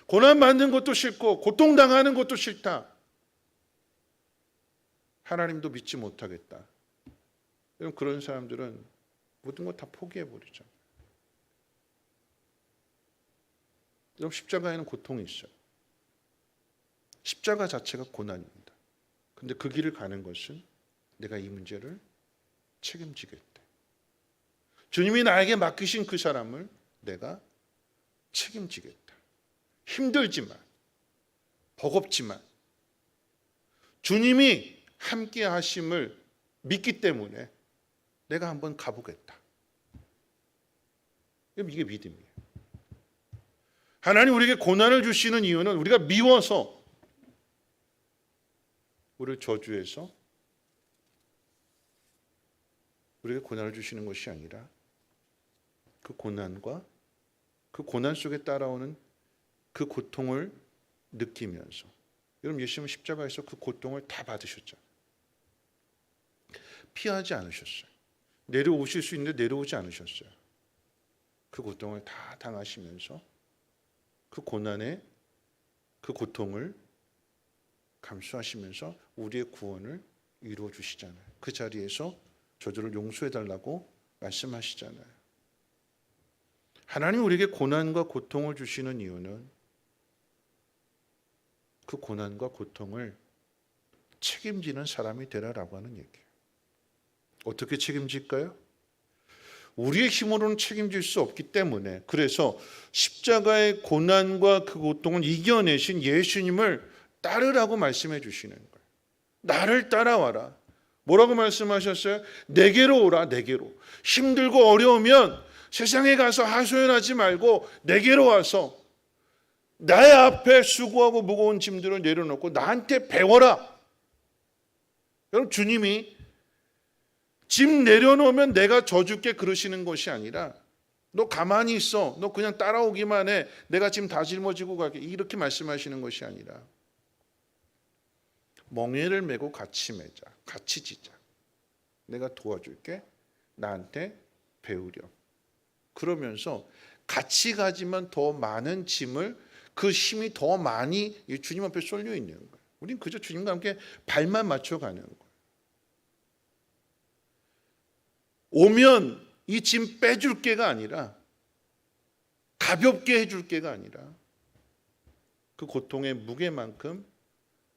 고난받는 것도 싫고 고통당하는 것도 싫다. 하나님도 믿지 못하겠다. 여러분, 그런 사람들은 모든 걸 다 포기해버리죠. 여러분, 십자가에는 고통이 있어요. 십자가 자체가 고난입니다. 근데 그 길을 가는 것은 내가 이 문제를 책임지겠다. 주님이 나에게 맡기신 그 사람을 내가 책임지겠다. 힘들지만, 버겁지만 주님이 함께 하심을 믿기 때문에 내가 한번 가보겠다. 이게 믿음이에요. 하나님 우리에게 고난을 주시는 이유는 우리가 미워서 우리를 저주해서 우리에게 고난을 주시는 것이 아니라 그 고난과 그 고난 속에 따라오는 그 고통을 느끼면서, 여러분, 예수님은 십자가에서 그 고통을 다 받으셨죠. 피하지 않으셨어요. 내려오실 수 있는데 내려오지 않으셨어요. 그 고통을 다 당하시면서 그 고난의 그 고통을 감수하시면서 우리의 구원을 이루어 주시잖아요. 그 자리에서 저들을 용서해 달라고 말씀하시잖아요. 하나님 우리에게 고난과 고통을 주시는 이유는 그 고난과 고통을 책임지는 사람이 되라라고 하는 얘기예요. 어떻게 책임질까요? 우리의 힘으로는 책임질 수 없기 때문에, 그래서 십자가의 고난과 그 고통을 이겨내신 예수님을 따르라고 말씀해 주시는 거예요. 나를 따라와라. 뭐라고 말씀하셨어요? 내게로 오라. 내게로. 힘들고 어려우면 세상에 가서 하소연하지 말고 내게로 와서 나의 앞에 수고하고 무거운 짐들을 내려놓고 나한테 배워라. 여러분, 주님이 짐 내려놓으면 내가 져줄게 그러시는 것이 아니라 너 가만히 있어. 너 그냥 따라오기만 해. 내가 짐 다 짊어지고 갈게. 이렇게 말씀하시는 것이 아니라 멍에를 메고 같이 매자. 같이 지자. 내가 도와줄게. 나한테 배우렴. 그러면서 같이 가지만 더 많은 짐을, 그 힘이 더 많이 주님 앞에 쏠려 있는 거예요. 우린 그저 주님과 함께 발만 맞춰가는 거예요. 오면 이 짐 빼줄 게가 아니라, 가볍게 해줄 게가 아니라 그 고통의 무게만큼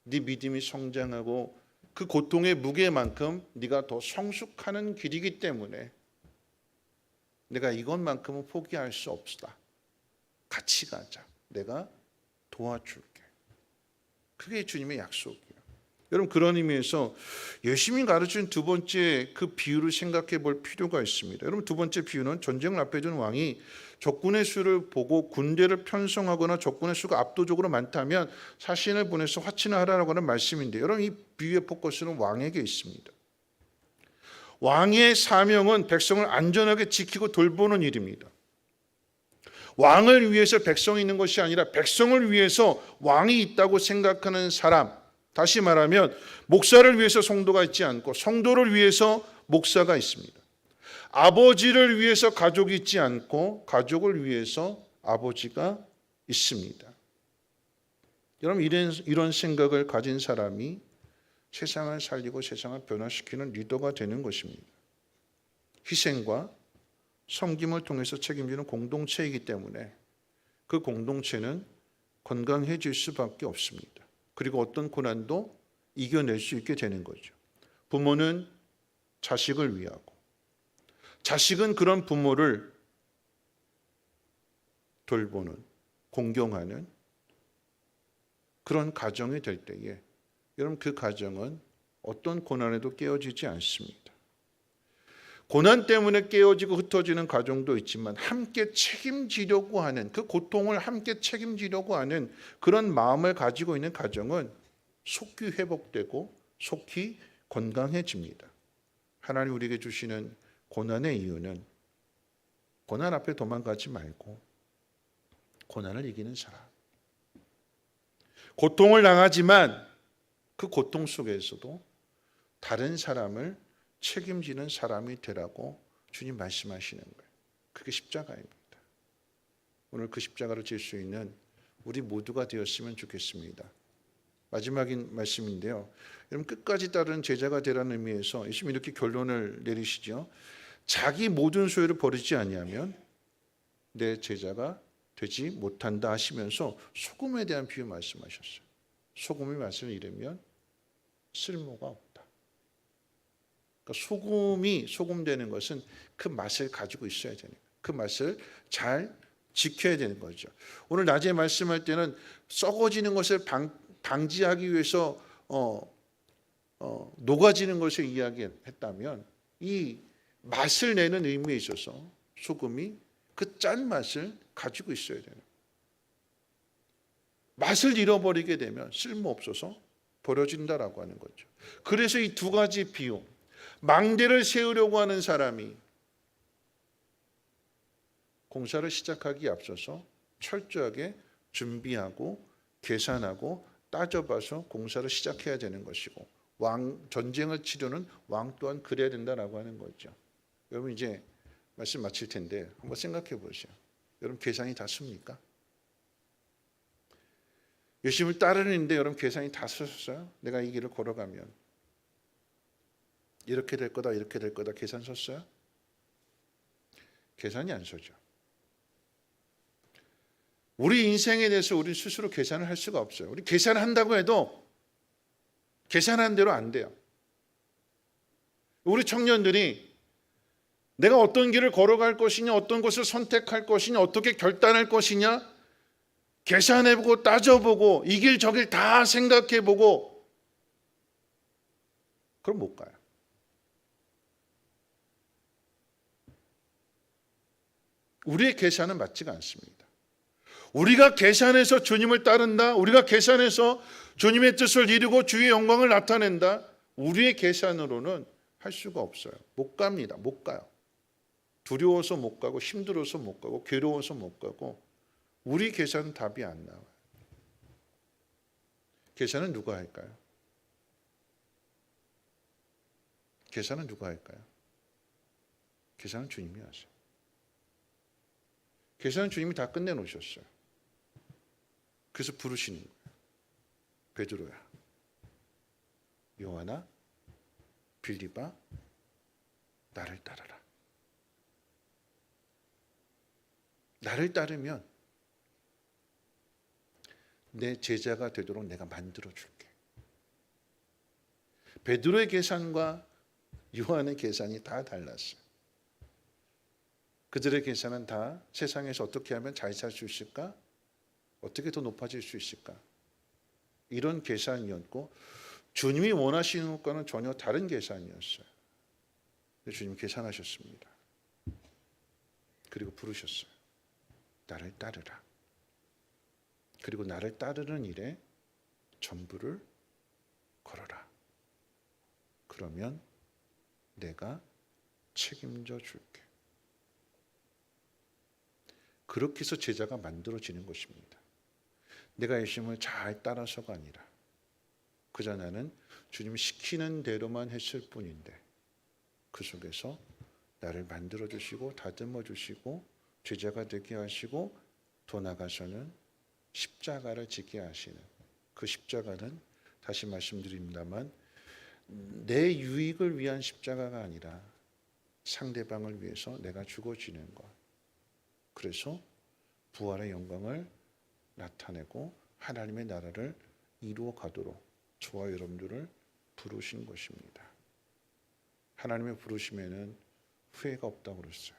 네 믿음이 성장하고 그 고통의 무게만큼 네가 더 성숙하는 길이기 때문에 내가 이것만큼은 포기할 수 없다. 같이 가자. 내가 도와줄게. 그게 주님의 약속이에요. 여러분, 그런 의미에서 예수님이 가르친 두 번째 그 비유를 생각해 볼 필요가 있습니다. 여러분, 두 번째 비유는 전쟁을 앞에 둔 왕이 적군의 수를 보고 군대를 편성하거나 적군의 수가 압도적으로 많다면 사신을 보내서 화친을 하라고 하는 말씀인데, 여러분, 이 비유의 포커스는 왕에게 있습니다. 왕의 사명은 백성을 안전하게 지키고 돌보는 일입니다. 왕을 위해서 백성이 있는 것이 아니라 백성을 위해서 왕이 있다고 생각하는 사람, 다시 말하면 목사를 위해서 성도가 있지 않고 성도를 위해서 목사가 있습니다. 아버지를 위해서 가족이 있지 않고 가족을 위해서 아버지가 있습니다. 여러분, 이런 생각을 가진 사람이 세상을 살리고 세상을 변화시키는 리더가 되는 것입니다. 희생과 섬김을 통해서 책임지는 공동체이기 때문에 그 공동체는 건강해질 수밖에 없습니다. 그리고 어떤 고난도 이겨낼 수 있게 되는 거죠. 부모는 자식을 위하고 자식은 그런 부모를 돌보는, 공경하는 그런 가정이 될 때에 여러분, 그 가정은 어떤 고난에도 깨어지지 않습니다. 고난 때문에 깨어지고 흩어지는 가정도 있지만 함께 책임지려고 하는, 그 고통을 함께 책임지려고 하는 그런 마음을 가지고 있는 가정은 속히 회복되고 속히 건강해집니다. 하나님 우리에게 주시는 고난의 이유는 고난 앞에 도망가지 말고 고난을 이기는 사람, 고통을 당하지만 그 고통 속에서도 다른 사람을 책임지는 사람이 되라고 주님 말씀하시는 거예요. 그게 십자가입니다. 오늘 그 십자가를 질 수 있는 우리 모두가 되었으면 좋겠습니다. 마지막인 말씀인데요. 여러분, 끝까지 따르는 제자가 되라는 의미에서 예수님이 이렇게 결론을 내리시죠. 자기 모든 소유를 버리지 아니하면 내 제자가 되지 못한다 하시면서 소금에 대한 비유 말씀하셨어요. 소금의 맛을 잃으면 쓸모가 없다. 그러니까 소금이 소금되는 것은 그 맛을 가지고 있어야 되는 거예요. 그 맛을 잘 지켜야 되는 거죠. 오늘 낮에 말씀할 때는 썩어지는 것을 방지하기 위해서 녹아지는 것을 이야기했다면 이 맛을 내는 의미에 있어서 소금이 그 짠맛을 가지고 있어야 되는 거예요. 맛을 잃어버리게 되면 쓸모없어서 버려진다라고 하는 거죠. 그래서 이 두 가지 비유, 망대를 세우려고 하는 사람이 공사를 시작하기에 앞서서 철저하게 준비하고 계산하고 따져봐서 공사를 시작해야 되는 것이고, 전쟁을 치르는 왕 또한 그래야 된다라고 하는 거죠. 여러분, 이제 말씀 마칠 텐데 한번 생각해 보세요. 여러분, 계산이 다 씁니까? 예수님을 따르는데 여러분, 계산이 다 쓰셨어요? 내가 이 길을 걸어가면 이렇게 될 거다, 이렇게 될 거다 계산 썼어요? 계산이 안 서죠. 우리 인생에 대해서 우리 스스로 계산을 할 수가 없어요. 우리 계산한다고 해도 계산한 대로 안 돼요. 우리 청년들이 내가 어떤 길을 걸어갈 것이냐, 어떤 것을 선택할 것이냐, 어떻게 결단할 것이냐 계산해보고 따져보고 이 길 저 길 다 생각해보고 그럼 못 가요. 우리의 계산은 맞지가 않습니다. 우리가 계산해서 주님을 따른다, 우리가 계산해서 주님의 뜻을 이루고 주의 영광을 나타낸다, 우리의 계산으로는 할 수가 없어요. 못 갑니다. 못 가요. 두려워서 못 가고 힘들어서 못 가고 괴로워서 못 가고 우리 계산은 답이 안 나와요. 계산은 누가 할까요? 계산은 누가 할까요? 계산은 주님이 하세요. 계산은 주님이 다 끝내놓으셨어요. 그래서 부르시는 거예요. 베드로야, 요한아, 빌립아, 나를 따르라. 나를 따르면 내 제자가 되도록 내가 만들어 줄게. 베드로의 계산과 요한의 계산이 다 달랐어요. 그들의 계산은 다 세상에서 어떻게 하면 잘 살 수 있을까? 어떻게 더 높아질 수 있을까? 이런 계산이었고, 주님이 원하시는 것과는 전혀 다른 계산이었어요. 주님 계산하셨습니다. 그리고 부르셨어요. 나를 따르라. 그리고 나를 따르는 일에 전부를 걸어라. 그러면 내가 책임져 줄게. 그렇게 해서 제자가 만들어지는 것입니다. 내가 예수님을 잘 따라서가 아니라 그저 나는 주님이 시키는 대로만 했을 뿐인데 그 속에서 나를 만들어 주시고 다듬어 주시고 제자가 되게 하시고 더 나아가서는 십자가를 지게 하시는, 그 십자가는 다시 말씀드립니다만 내 유익을 위한 십자가가 아니라 상대방을 위해서 내가 죽어지는 것. 그래서 부활의 영광을 나타내고 하나님의 나라를 이루어 가도록 저와 여러분들을 부르신 것입니다. 하나님의 부르심에는 후회가 없다고 그랬어요.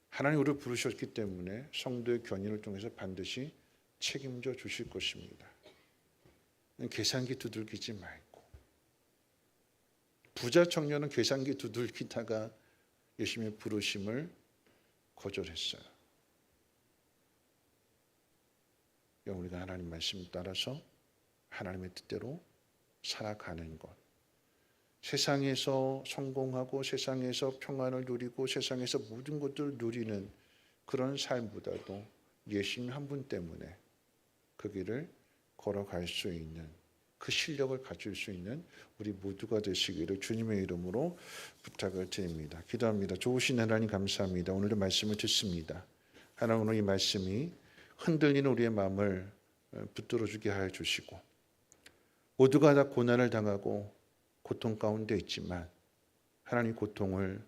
하나님 우리를 부르셨기 때문에 성도의 견인을 통해서 반드시 책임져 주실 것입니다. 계산기 두들기지 말고, 부자 청년은 계산기 두들기다가 예수님의 부르심을 거절했어요. 우리가 하나님 말씀 따라서 하나님의 뜻대로 살아가는 것, 세상에서 성공하고 세상에서 평안을 누리고 세상에서 모든 것들을 누리는 그런 삶보다도 예수님 한 분 때문에 그 길을 걸어갈 수 있는, 그 실력을 가질 수 있는 우리 모두가 되시기를 주님의 이름으로 부탁을 드립니다. 기도합니다. 좋으신 하나님 감사합니다. 오늘도 말씀을 듣습니다. 하나님 오늘 이 말씀이 흔들리는 우리의 마음을 붙들어주게 하여 주시고, 모두가 다 고난을 당하고 고통 가운데 있지만 하나님 고통을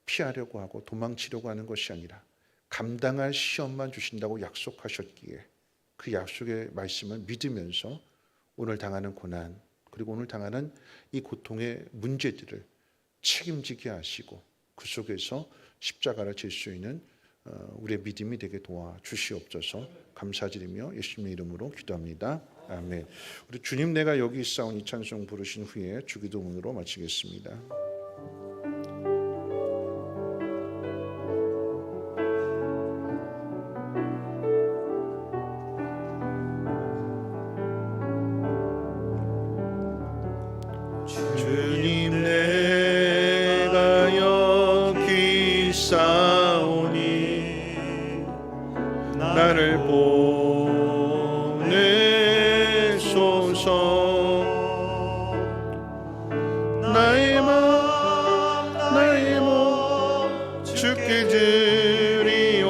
피하려고 하고 도망치려고 하는 것이 아니라 감당할 시험만 주신다고 약속하셨기에 그 약속의 말씀을 믿으면서 오늘 당하는 고난, 그리고 오늘 당하는 이 고통의 문제들을 책임지게 하시고 그 속에서 십자가를 질 수 있는 우리의 믿음이 되게 도와주시옵소서. 감사드리며 예수님의 이름으로 기도합니다. 아멘. 우리 주님 내가 여기 있사오니 이 찬송 부르신 후에 주기도문으로 마치겠습니다. 주님 내가 여기 있사오니 나를 보내소서. 나의 몸 주께 드리오니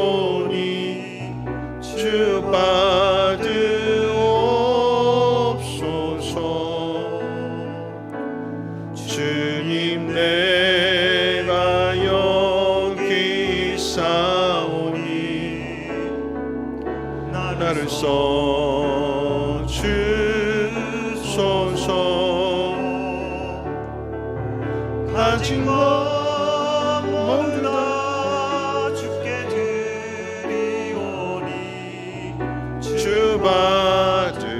주 받으옵소서. 주님 내가 여기 있사오니 나를 써주소서. 가진 것 모두 다 주께 드리오니 주 받으옵소서.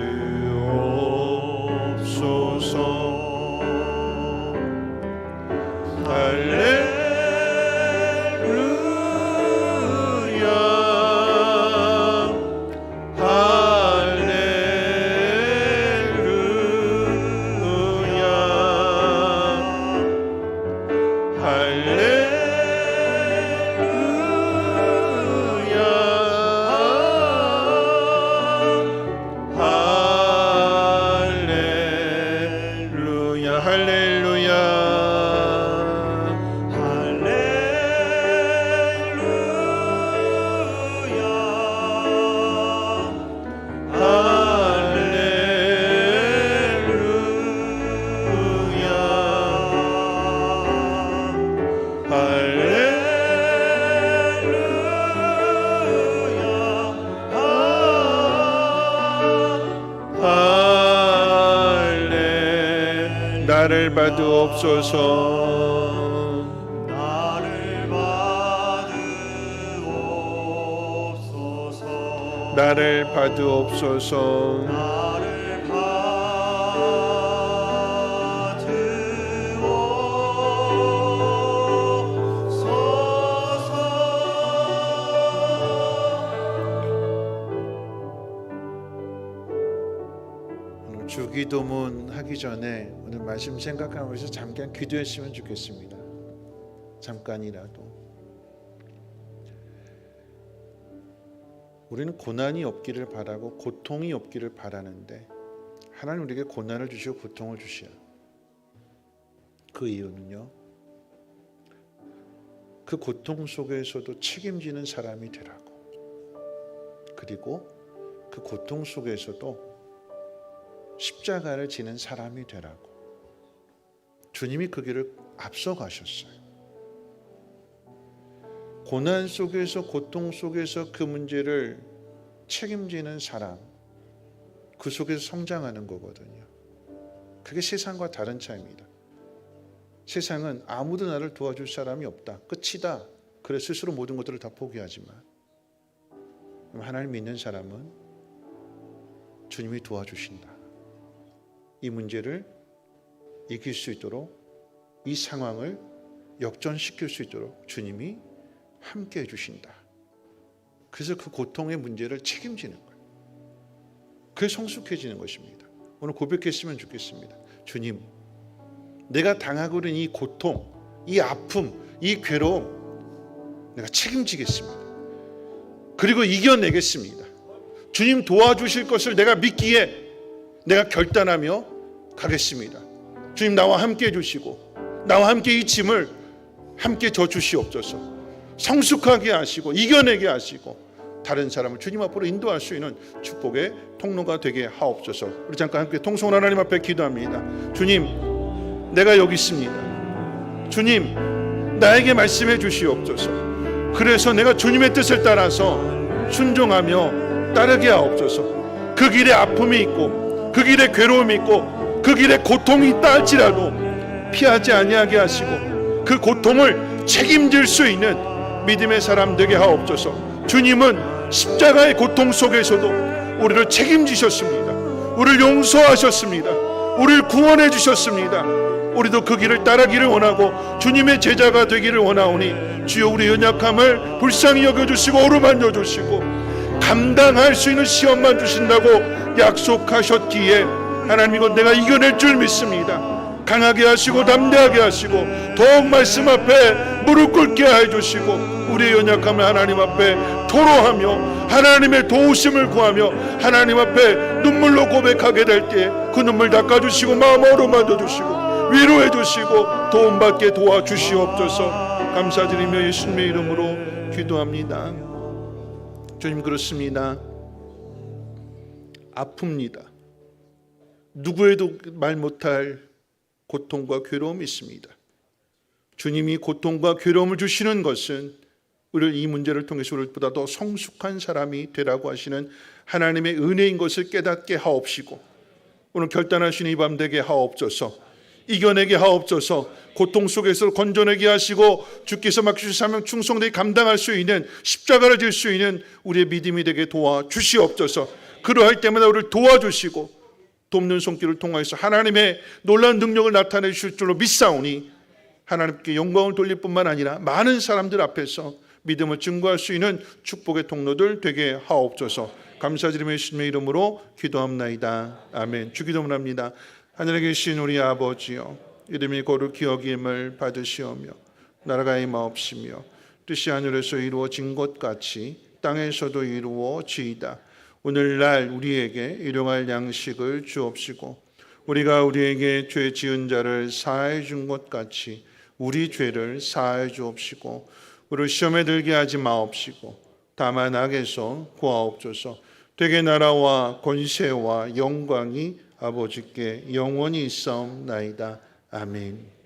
나를 받으옵소서. 나를 받으옵소서. 오늘 주기도문 하기 전에 오늘 말씀 생각하면서 잠깐 기도했으면 좋겠습니다. 잠깐이라도. 우리는 고난이 없기를 바라고 고통이 없기를 바라는데 하나님 우리에게 고난을 주시고 고통을 주셔요. 그 이유는요, 그 고통 속에서도 책임지는 사람이 되라고, 그리고 그 고통 속에서도 십자가를 지는 사람이 되라고. 주님이 그 길을 앞서 가셨어요. 고난 속에서, 고통 속에서 그 문제를 책임지는 사람, 그 속에서 성장하는 거거든요. 그게 세상과 다른 차이입니다. 세상은 아무도 나를 도와줄 사람이 없다, 끝이다, 그래 스스로 모든 것들을 다 포기하지만 하나님 믿는 사람은 주님이 도와주신다. 이 문제를 이길 수 있도록, 이 상황을 역전시킬 수 있도록 주님이 함께 해주신다. 그래서 그 고통의 문제를 책임지는 거예요. 그게 성숙해지는 것입니다. 오늘 고백했으면 좋겠습니다. 주님, 내가 당하고 있는 이 고통, 이 아픔, 이 괴로움 내가 책임지겠습니다. 그리고 이겨내겠습니다. 주님 도와주실 것을 내가 믿기에 내가 결단하며 가겠습니다. 주님 나와 함께 해주시고 나와 함께 이 짐을 함께 져주시옵소서. 성숙하게 하시고 이겨내게 하시고 다른 사람을 주님 앞으로 인도할 수 있는 축복의 통로가 되게 하옵소서. 우리 잠깐 함께 통성을 하나님 앞에 기도합니다. 주님, 내가 여기 있습니다. 주님, 나에게 말씀해 주시옵소서. 그래서 내가 주님의 뜻을 따라서 순종하며 따르게 하옵소서. 그 길에 아픔이 있고 그 길에 괴로움이 있고 그 길에 고통이 있다 할지라도 피하지 아니하게 하시고 그 고통을 책임질 수 있는 믿음의 사람 되게 하옵소서. 주님은 십자가의 고통 속에서도 우리를 책임지셨습니다. 우리를 용서하셨습니다. 우리를 구원해 주셨습니다. 우리도 그 길을 따르기를 원하고 주님의 제자가 되기를 원하오니 주여 우리 연약함을 불쌍히 여겨주시고 어루만져 주시고 감당할 수 있는 시험만 주신다고 약속하셨기에 하나님, 이거 내가 이겨낼 줄 믿습니다. 강하게 하시고 담대하게 하시고 더욱 말씀 앞에 무릎 꿇게 해주시고 우리의 연약함을 하나님 앞에 토로하며 하나님의 도우심을 구하며 하나님 앞에 눈물로 고백하게 될 때 그 눈물 닦아주시고 마음 어루만져 주시고 위로해 주시고 도움받게 도와주시옵소서. 감사드리며 예수님의 이름으로 기도합니다. 주님, 그렇습니다. 아픕니다. 누구에도 말 못할 고통과 괴로움이 있습니다. 주님이 고통과 괴로움을 주시는 것은 우리를 이 문제를 통해서 우리보다 더 성숙한 사람이 되라고 하시는 하나님의 은혜인 것을 깨닫게 하옵시고 오늘 결단하시는 이 밤 되게 하옵소서. 이겨내게 하옵소서. 고통 속에서 건져내게 하시고 주께서 맡기신 사명 충성되게 감당할 수 있는 십자가를 질 수 있는 우리의 믿음이 되게 도와주시옵소서. 그러할 때마다 우리를 도와주시고 돕는 손길을 통하여서 하나님의 놀라운 능력을 나타내 주실 줄로 믿사오니 하나님께 영광을 돌릴 뿐만 아니라 많은 사람들 앞에서 믿음을 증거할 수 있는 축복의 통로들 되게 하옵소서. 감사드리며 예수님의 이름으로 기도합나이다. 아멘. 주기도문합니다. 하늘에 계신 우리 아버지여, 이름이 거룩히 여김을 받으시오며 나라가 임하옵시며 뜻이 하늘에서 이루어진 것 같이 땅에서도 이루어지이다. 오늘날 우리에게 일용할 양식을 주옵시고 우리가 우리에게 죄 지은 자를 사하여 준 것 같이 우리 죄를 사하여 주옵시고 우리를 시험에 들게 하지 마옵시고 다만 악에서 구하옵소서. 되게 나라와 권세와 영광이 아버지께 영원히 있사옵나이다. 아멘.